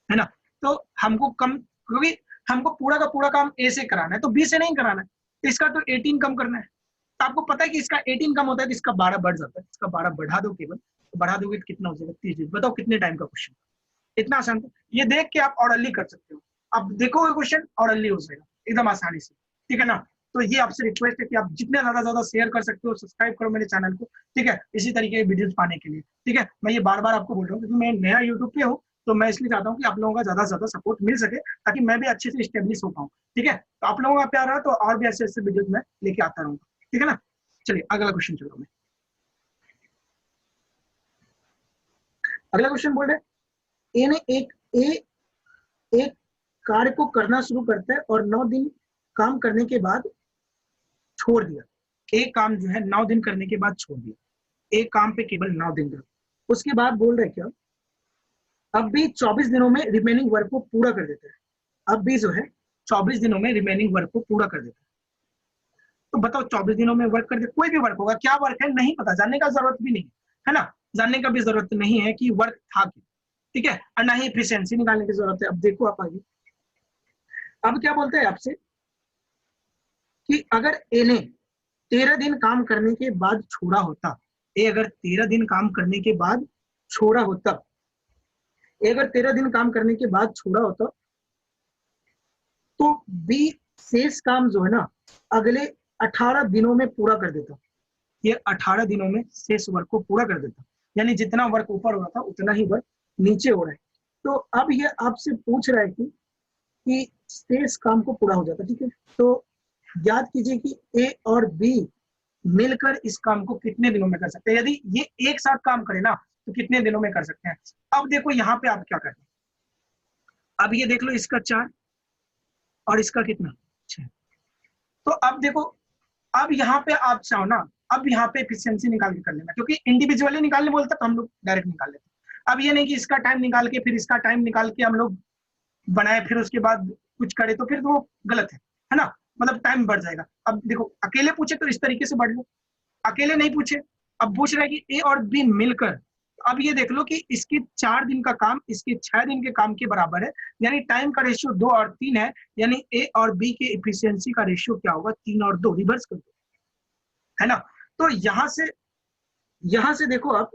है ना। तो हमको कम, क्योंकि हमको पूरा का पूरा काम ए से कराना है तो बी से नहीं कराना है, तो इसका तो 18 कम करना है। तो आपको पता है कि इसका 18 कम होता है तो इसका 12 बढ़ जाता है, इसका 12 बढ़ा दो केवल, तो बढ़ा दोगे तो कितना हो जाएगा 30 दिन। बताओ कितने टाइम का क्वेश्चन, इतना आसान था। ये देख के आप ऑर्डरली कर सकते हो, आप देखोगे क्वेश्चन ऑर्डरली हो जाएगा एकदम आसानी से, ठीक है ना। तो ये आपसे रिक्वेस्ट है कि आप जितने ज्यादा शेयर कर सकते हो, सब्सक्राइब करो मेरे चैनल को, ठीक है, इसी तरीके के वीडियोस पाने के लिए, ठीक है। मैं ये बार बार आपको बोल रहा हूँ क्योंकि मैं नया यूट्यूब पे हूँ, तो मैं इसलिए चाहता हूँ कि आप लोगों का ज्यादा से ज्यादा सपोर्ट मिल सके ताकि मैं भी अच्छे से स्टेब्लिश हो पाऊँ, ठीक है। तो आप लोगों का प्यार रहा तो और भी ऐसे ऐसे वीडियोज में लेके आता रहूंगा, ठीक है ना। चलिए अगला क्वेश्चन चलो मैं, अगला क्वेश्चन बोल रहे ए ने एक कार्य को करना शुरू करता है और 9 दिन काम करने के बाद छोड़ दिया। एक काम जो है 9 दिन करने के बाद छोड़ दिया, एक काम पे केवल 9 दिन का। उसके बाद बोल रहे क्या, अब भी 24 दिनों में रिमेनिंग वर्क को पूरा कर देता है, अब भी जो है 24 दिनों में रिमेनिंग वर्क को पूरा कर देता है। तो बताओ 24 दिनों में वर्क कर दे, कोई भी वर्क होगा, क्या वर्क है नहीं पता, जानने का जरूरत भी नहीं है ना, जानने का भी जरूरत नहीं है कि वर्क था क्या, ठीक है, और ना ही एफिशिएंसी निकालने की जरूरत है। अब देखो आप आगे, अब क्या बोलते हैं आपसे कि अगर ए ने 13 दिन काम करने के बाद छोड़ा होता, ए अगर 13 दिन काम करने के बाद छोड़ा होता, ए अगर 13 दिन काम करने के बाद छोड़ा होता, तो बी शेष काम जो है ना अगले 18 दिनों में पूरा कर देता। ये 18 दिनों में शेष वर्क को पूरा कर देता, यानी जितना वर्क ऊपर हो रहा था उतना ही वर्क नीचे हो रहा है, तो अब ये आपसे पूछ रहा है कि शेष काम को पूरा हो जाता है, ठीक है। तो याद कीजिए कि ए और बी मिलकर इस काम को कितने दिनों में कर सकते हैं। यदि ये एक साथ काम करे ना तो कितने दिनों में कर सकते हैं। अब देखो यहाँ पे आप क्या करते हैं, अब ये देख लो, इसका 4 और इसका कितना 6। तो अब देखो, अब यहाँ पे आप चाहो ना, अब यहाँ पे एफिशिएंसी निकाल के कर लेना, क्योंकि इंडिविजुअली निकालने बोलता तो हम लोग डायरेक्ट निकाल लेते। अब ये नहीं कि इसका टाइम निकाल के फिर इसका टाइम निकाल के हम लोग बनाए फिर उसके बाद कुछ करे, तो फिर वो गलत है ना, मतलब टाइम बढ़ जाएगा। अब देखो, अकेले पूछे तो इस तरीके से बढ़ लो, अकेले नहीं पूछे, अब पूछ रहा है कि ए और बी मिलकर। अब ये देख लो कि इसके 4 दिन का काम इसके 6 दिन के काम के बराबर है, यानी टाइम का रेशियो 2 और 3 है, यानी ए और बी के इफिशियंसी का रेशियो क्या होगा, 3 और 2, रिवर्स कर दो, है ना। तो यहां से देखो आप,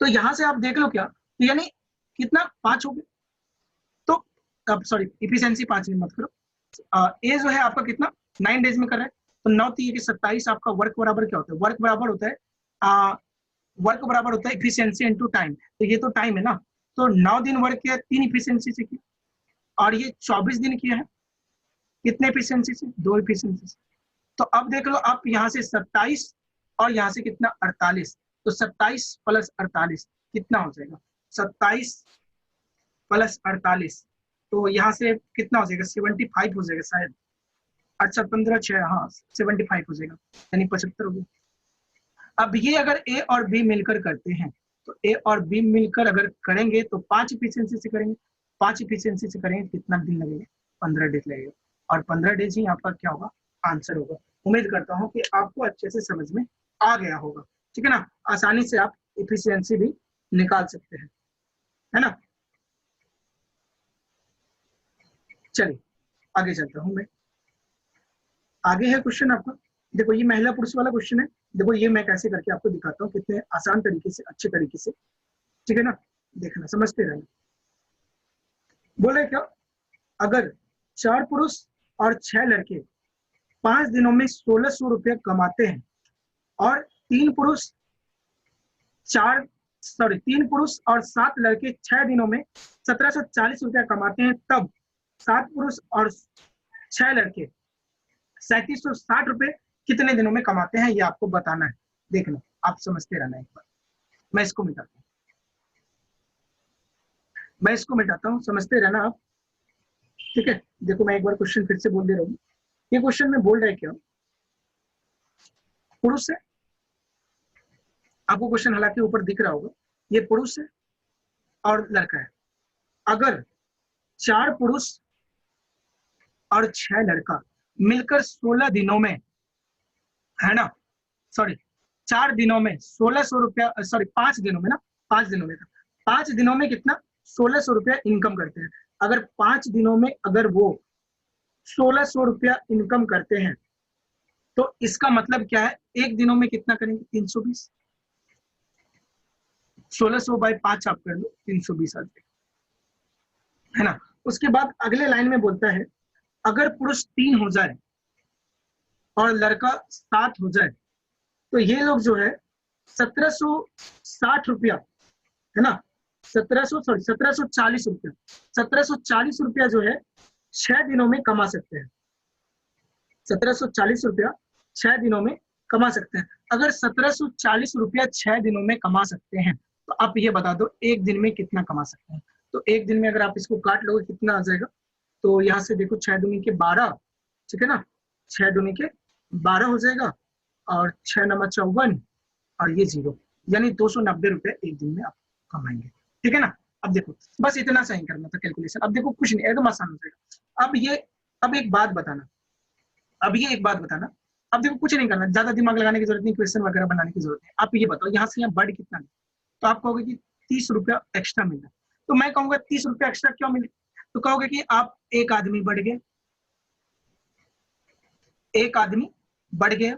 तो यहां से आप देख लो क्या, यानी कितना 5 हो गया। तो अब सॉरी, इफिशियंसी 5 मत करो, ए जो है आपका कितना 9 डेज में कर रहा है, तो 9 3 27 आपका वर्क बराबर क्या होता है, वर्क बराबर होता है वर्क बराबर होता है इफिशियंसी इनटू टाइम। तो ये तो टाइम है ना, तो 9 दिन वर्क किया 3 इफिशियंसी से किया, और ये 24 दिन किया है कितने इफिशियंसी से, 2 इफिशियंसी से। तो अब देख लो आप यहाँ से 27 और यहाँ से कितना 48, तो 27 प्लस 48 कितना हो जाएगा, 27 प्लस 48, तो यहाँ से कितना हो जाएगा 75 हो जाएगा शायद, अच्छा 15 6, हाँ 75 हो जाएगा, यानी 75 हो गया। अब ये अगर ए और बी मिलकर करते हैं, तो ए और बी मिलकर अगर करेंगे तो 5 इफिशियंसी से करेंगे, 5 इफिशियंसी से करेंगे कितना दिन लगेगा, 15 डेज लगेगा, और 15 डेज ही यहाँ पर क्या होगा, आंसर होगा। उम्मीद करता हूँ कि आपको अच्छे से समझ में आ गया होगा, ठीक है ना, आसानी से आप इफिशियंसी भी निकाल सकते हैं, है ना। चलिए आगे चलता हूँ मैं, आगे है क्वेश्चन आपका, देखो ये महिला पुरुष वाला क्वेश्चन है। देखो ये मैं कैसे करके आपको दिखाता हूँ, कितने आसान तरीके से, अच्छे तरीके से, ठीक है ना, देखना समझते रहना। बोल रहे क्या, अगर 4 पुरुष और 6 लड़के 5 दिनों में 1600 रुपया कमाते हैं, और 3 पुरुष और 7 लड़के 6 दिनों में 1740 रुपया कमाते हैं, तब 7 पुरुष और 6 लड़के 3760 रुपए कितने दिनों में कमाते हैं, ये आपको बताना है। देखना, आप समझते रहना। एक बार मैं इसको मिटाता हूँ, समझते रहना आप, ठीक है। देखो मैं एक बार क्वेश्चन फिर से बोल दे रहा हूँ, ये क्वेश्चन में बोल रहा है क्या, पुरुष है, आपको क्वेश्चन हालांकि ऊपर दिख रहा होगा, ये पुरुष है और लड़का है। अगर 4 पुरुष और 6 लड़का मिलकर 16 दिनों में, है ना, सॉरी 4 दिनों में 1600 रुपया, सॉरी 5 दिनों में ना, 5 दिनों में 5 दिनों में कितना 1600 रुपया इनकम करते हैं। अगर 5 दिनों में अगर वो 1600 रुपया इनकम करते हैं, तो इसका मतलब क्या है, एक दिनों में कितना करेंगे 320, 1600 बाई 5 आप कर लो, 320 आ जाएगा, है ना। उसके बाद अगले लाइन में बोलता है, अगर पुरुष 3 हो जाए और लड़का 7 हो जाए, तो ये लोग जो है 1760 रुपया, है ना, 1740 रुपया, 1740 रुपया जो है 6 दिनों में कमा सकते हैं, 1740 रुपया 6 दिनों में कमा सकते हैं। अगर 1740 रुपया 6 दिनों में कमा सकते हैं, तो आप ये बता दो एक दिन में कितना कमा सकते हैं। तो एक दिन में अगर आप इसको काट लोगे कितना आ जाएगा, तो यहाँ से देखो 6 दूनी के 12, ठीक है ना, 6 दूनी के 12 हो जाएगा, और 6 नंबर 54, और ये 0, यानी 290 रुपए एक दिन में आप कमाएंगे, ठीक है ना। अब देखो बस इतना सही करना था कैलकुलेशन, अब देखो कुछ नहीं, एकदम आसान हो जाएगा। अब एक बात बताना, अब देखो कुछ नहीं करना, ज्यादा दिमाग लगाने की जरूरत नहीं, क्वेश्चन वगैरह बनाने की जरूरत नहीं। आप ये बताओ यहाँ से यहाँ बढ़ कितना है, तो आप कहोगे कि 30 रुपया एक्स्ट्रा मिल रहा, तो मैं कहूंगा 30 रुपया एक्स्ट्रा क्यों मिले, तो कहोगे कि आप एक आदमी बढ़ गए,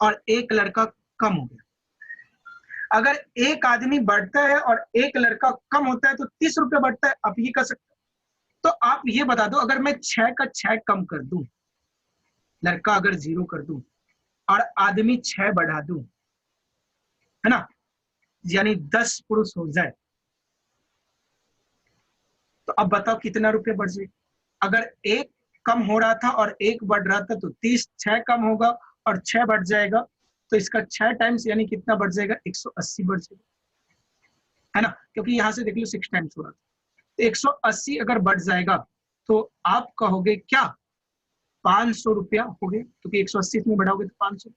और एक लड़का कम हो गया। अगर एक आदमी बढ़ता है और एक लड़का कम होता है तो 30 रुपया बढ़ता है, आप ये कर सकते हो। तो आप ये बता दो, अगर मैं 6 का 6 कम कर दूं, लड़का अगर 0 कर दूं और आदमी 6 बढ़ा दूं, है ना, यानी 10 पुरुष हो जाए तो अब बताओ कितना रुपये बढ़ जाए। अगर एक कम हो रहा था और एक बढ़ रहा था तो 30, 6 कम होगा और 6 बढ़ जाएगा, तो इसका 6 टाइम्स यानी कितना बढ़ जाएगा, 180 बढ़ जाएगा, है ना, क्योंकि यहां से देख लो 6 टाइम्स हो रहा था। तो 180 अगर बढ़ जाएगा तो आप कहोगे क्या 500 रुपया हो गए, क्योंकि 180 में बढ़ाओगे तो 500।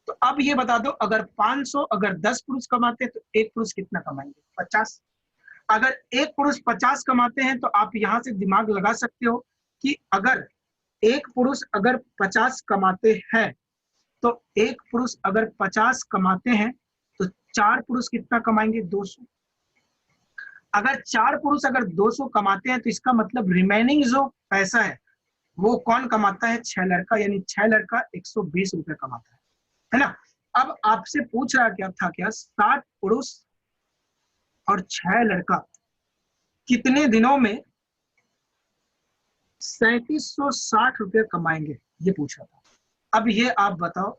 तो अब ये बता दो, अगर 500 अगर 10 पुरुष कमाते हैं तो एक पुरुष कितना कमाएंगे, 50। अगर एक पुरुष 50 कमाते हैं तो आप यहां से दिमाग लगा सकते हो कि अगर एक पुरुष अगर 50 कमाते हैं तो एक पुरुष अगर 50 कमाते हैं तो 4 पुरुष कितना कमाएंगे, 200। अगर 4 पुरुष अगर 200 कमाते हैं तो इसका मतलब रिमेनिंग जो पैसा है वो कौन कमाता है, 6 लड़का, यानी 6 लड़का 120 रुपए कमाता है ना। अब आपसे पूछ रहा क्या था, क्या 60 पुरुष और 6 लड़का कितने दिनों में 3760 रुपये कमाएंगे, ये पूछ रहा था। अब ये आप बताओ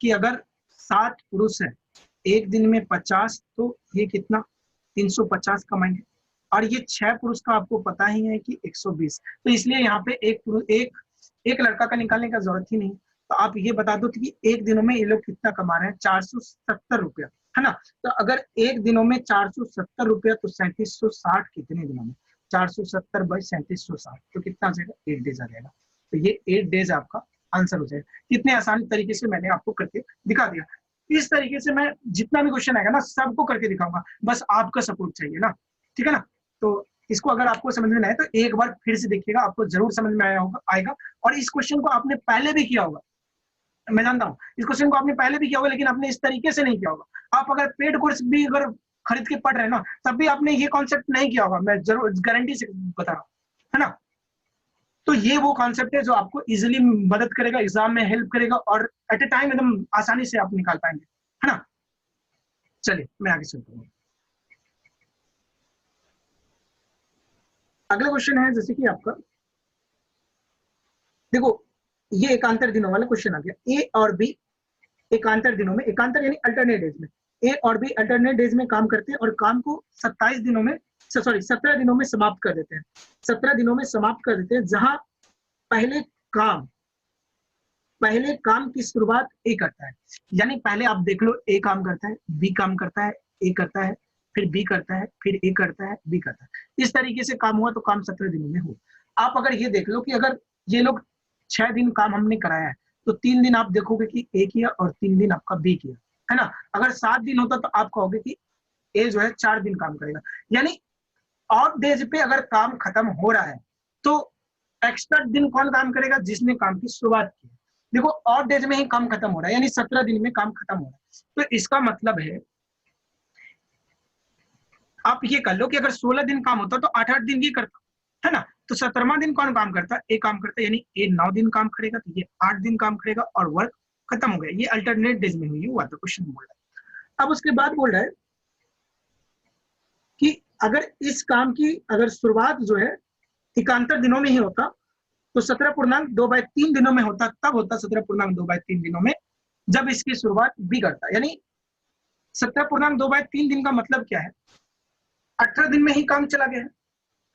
कि अगर 60 पुरुष है, एक दिन में 50, तो ये कितना 350 कमाएंगे, और ये 6 पुरुष का आपको पता ही है कि 120, तो इसलिए यहाँ पे एक लड़का का निकालने का जरूरत ही नहीं। तो आप ये बता दो कि एक दिनों में ये लोग कितना कमा रहे हैं, 470 रुपया, है ना। तो अगर एक दिनों में 470 रुपया तो 3760 कितने दिनों में, 470 बाई 3760 तो कितना आ जाएगा, 8 डेज आ जाएगा। तो ये 8 डेज आपका आंसर हो जाएगा। कितने आसान तरीके से मैंने आपको करके दिखा दिया। इस तरीके से मैं जितना भी क्वेश्चन आएगा ना सबको करके दिखाऊंगा, बस आपका सपोर्ट चाहिए ना, ठीक है ना। तो इसको अगर आपको समझ में आए तो एक बार फिर से देखिएगा, आपको जरूर समझ में आएगा। और इस क्वेश्चन को आपने पहले भी किया होगा, मैं जानता हूँ इस क्वेश्चन को आपने पहले भी किया होगा, लेकिन आपने इस तरीके से नहीं किया होगा। आप अगर पेड कोर्स भी अगर खरीद के पढ़ रहे हैं ना, तब भी आपने ये कॉन्सेप्ट नहीं किया होगा, मैं जरूर गारंटी से बता रहा हूँ, है ना। तो ये वो कॉन्सेप्ट है जो आपको इजिली मदद करेगा, एग्जाम में हेल्प करेगा, और एट ए टाइम एकदम आसानी से आप निकाल पाएंगे, है ना। चलिए मैं आगे चलता हूँ। अगला क्वेश्चन है जैसे कि आपका, देखो ये एकांतर दिनों वाला क्वेश्चन आ गया। ए और बी एकांतर दिनों में, एकांतर यानी अल्टरनेट डेज में, ए और बी अल्टरनेट डेज में काम करते हैं और काम को 27 दिनों में, सॉरी 17 दिनों में समाप्त कर देते हैं। 17 दिनों में समाप्त कर देते हैं, जहां पहले काम की शुरुआत ए करता है। यानी पहले आप देख लो, ए काम करता है, बी काम करता है, ए करता है, फिर बी करता है, फिर ए करता है, बी करता है। इस तरीके से काम हुआ तो काम 17 दिनों में हो। आप अगर ये देख लो कि अगर ये लोग 6 दिन काम हमने कराया है तो 3 दिन आप देखोगे कि ए किया और 3 दिन आपका बी किया, है ना। अगर 7 दिन होता तो आप कहोगे कि ए जो है 4 दिन काम करेगा। यानी ऑड डेज पे अगर काम खत्म हो रहा है तो एक्स्ट्रा दिन कौन काम करेगा, जिसने काम की शुरुआत की। देखो ऑड डेज में ही काम खत्म हो रहा है, यानी 17 दिन में काम खत्म हो रहा है। तो इसका मतलब है, आप ये कर लो कि अगर 16 दिन काम होता तो 8-8 दिन ये करता, है ना। तो 17वां दिन कौन काम करता है, ए काम करता है, यानी ए 9 दिन काम करेगा, तो ये 8 दिन काम करेगा और वर्क खत्म हो गया। ये अल्टरनेट डेज में हुई हुआ था क्वेश्चन बोल रहा है। अब उसके बाद बोल रहा है कि अगर इस काम की अगर शुरुआत जो है एकांतर दिनों में ही होता तो 17.2/3 दिनों में होता, तब होता 17.2/3 दिनों में, जब इसकी शुरुआत बी करता। यानी 17.2/3 दिन का मतलब क्या है, 18 दिन में ही काम चला गया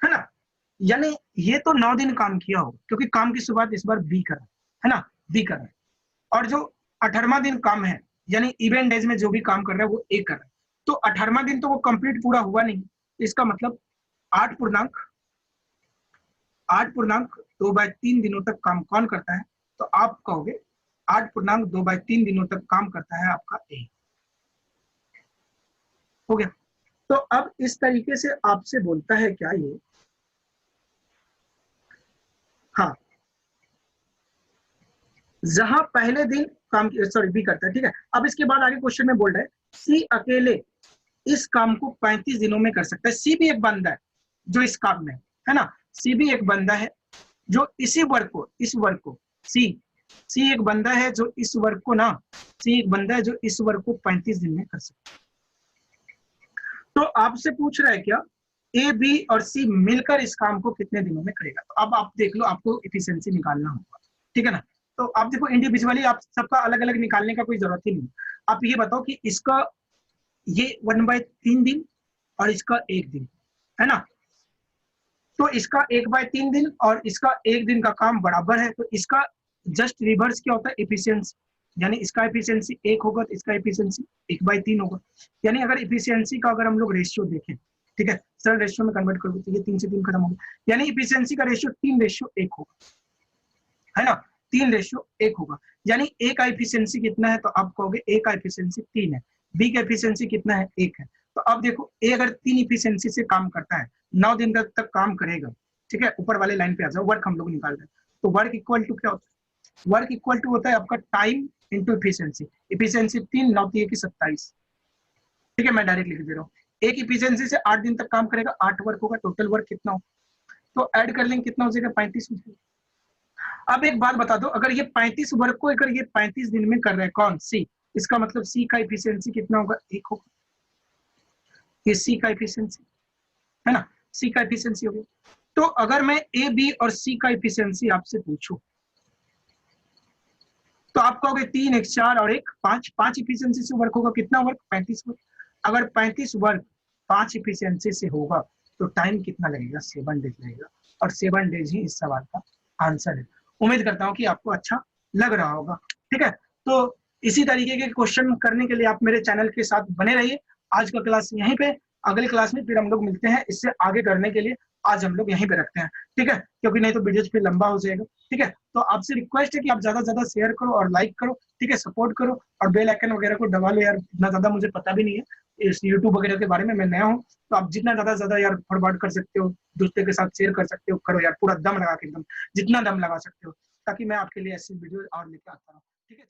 है ना। यानी ये तो 9 दिन काम किया होगा, क्योंकि काम की शुरुआत इस बार बी कर रहा है ना, बी कर रहा है। और जो 18वां दिन काम है, यानी इवेंट डेज में जो भी काम कर रहा है वो ए कर रहा है, तो 18वां दिन तो वो कंप्लीट पूरा हुआ नहीं। इसका मतलब 8.2/3 दिनों तक काम कौन करता है, तो आप कहोगे 8.2/3 दिनों तक काम करता है आपका ए। हो गया। तो अब इस तरीके से आपसे बोलता है क्या ये, हाँ, जहां पहले दिन काम सॉरी बी करता है, ठीक है। अब इसके बाद आगे क्वेश्चन में बोल रहा है सी अकेले इस काम को 35 दिनों में कर सकता है। सी भी एक बंदा है जो इस काम में है ना, सी भी एक बंदा है जो इसी वर्क को सी एक बंदा है जो इस वर्क को ना, सी एक बंदा है जो इस वर्क को 35 दिन में कर सकता है। तो आपसे पूछ रहा है क्या ए बी और सी मिलकर इस काम को कितने दिनों में करेगा। तो अब आप देख लो, आपको एफिशिएंसी निकालना होगा, ठीक है ना। तो आप देखो इंडिविजुअली आप सबका अलग अलग निकालने का कोई जरूरत ही नहीं। आप ये बताओ कि इसका ये 1/3 दिन और इसका 1 दिन है ना, तो इसका 1/3 दिन और इसका 1 दिन का काम बराबर है, तो इसका जस्ट रिवर्स क्या होता है, एफिशिएंसी, यानी इसका एफिशिएंसी 1 होगा तो इसका एफिशिएंसी 1/3 होगा। यानी अगर एफिशिएंसी का अगर हम लोग रेशियो देखें, ठीक है, सरल रेशियो में कन्वर्ट कर देते, ये 3 से 3 खत्म होगा, यानी एफिशिएंसी का रेशियो 3:1 होगा, है ना, 3:1 होगा। यानी ए का एफिशिएंसी कितना है, तो आप कहोगे ए का एफिशिएंसी 3 है, बी का एफिशिएंसी कितना है, 1 है। तो अब देखो ए अगर 3 एफिशिएंसी से काम करता है, 9 दिन तक काम करेगा, ठीक है, ऊपर वाले लाइन पे आ जाओ, वर्क हम लोग निकाल रहे हैं, तो वर्क इक्वल टू क्या होता है, वर्क इक्वल टू होता है आपका टाइम इंटू एफिशिएंसी। एफिशिएंसी 3, 9 की 27, ठीक है, मैं डायरेक्ट लिख दे रहा हूँ। एक एफिशिएंसी से 8 दिन तक काम करेगा, 8 वर्क होगा, टोटल वर्क कितना होगा, तो ऐड कर लेंगे कितना हो जाएगा, 35 हो जाएगा। अब एक बात बता दो, अगर ये 35 वर्क को अगर ये 35 दिन में कर रहे हैं, कौन, सी, इसका मतलब सी का एफिशिएंसी कितना होगा, 1 होगा, ये सी का एफिशिएंसी है ना, सी का एफिशिएंसी हो गया। तो अगर मैं ए, बी और सी का एफिशिएंसी आपसे पूछूं, तो आप कहोगे 3, 1, 4 और 1, 5, 5 एफिशिएंसी से वर्क होगा, कितना वर्क, 35 वर्क। अगर 35 वर्क 5 एफिशिएंसी से होगा तो टाइम कितना लगेगा, 7 डेज लगेगा, और 7 डेज ही इस सवाल का आंसर है। उम्मीद करता हूँ कि आपको अच्छा लग रहा होगा, ठीक है। तो इसी तरीके के क्वेश्चन करने के लिए आप मेरे चैनल के साथ बने रहिए। आज का क्लास यहीं पे, अगले क्लास में फिर हम लोग मिलते हैं इससे आगे करने के लिए। आज हम लोग यहीं पे रखते हैं, ठीक है, क्योंकि नहीं तो वीडियो फिर लंबा हो जाएगा, ठीक है। तो आपसे रिक्वेस्ट है कि आप ज्यादा से ज्यादा शेयर करो और लाइक करो, ठीक है, सपोर्ट करो, और बेल आइकन वगैरह को दबा लो यार, इतना ज्यादा मुझे पता भी नहीं है इस यूट्यूब वगैरह के बारे में, मैं नया हूँ, तो आप जितना ज्यादा से ज्यादा यार फॉरवर्ड कर सकते हो, दूसरे के साथ शेयर कर सकते हो, करो यार, पूरा दम लगा के, एकदम जितना दम लगा सकते हो, ताकि मैं आपके लिए ऐसी वीडियो और लेके आता रहूँ, ठीक है।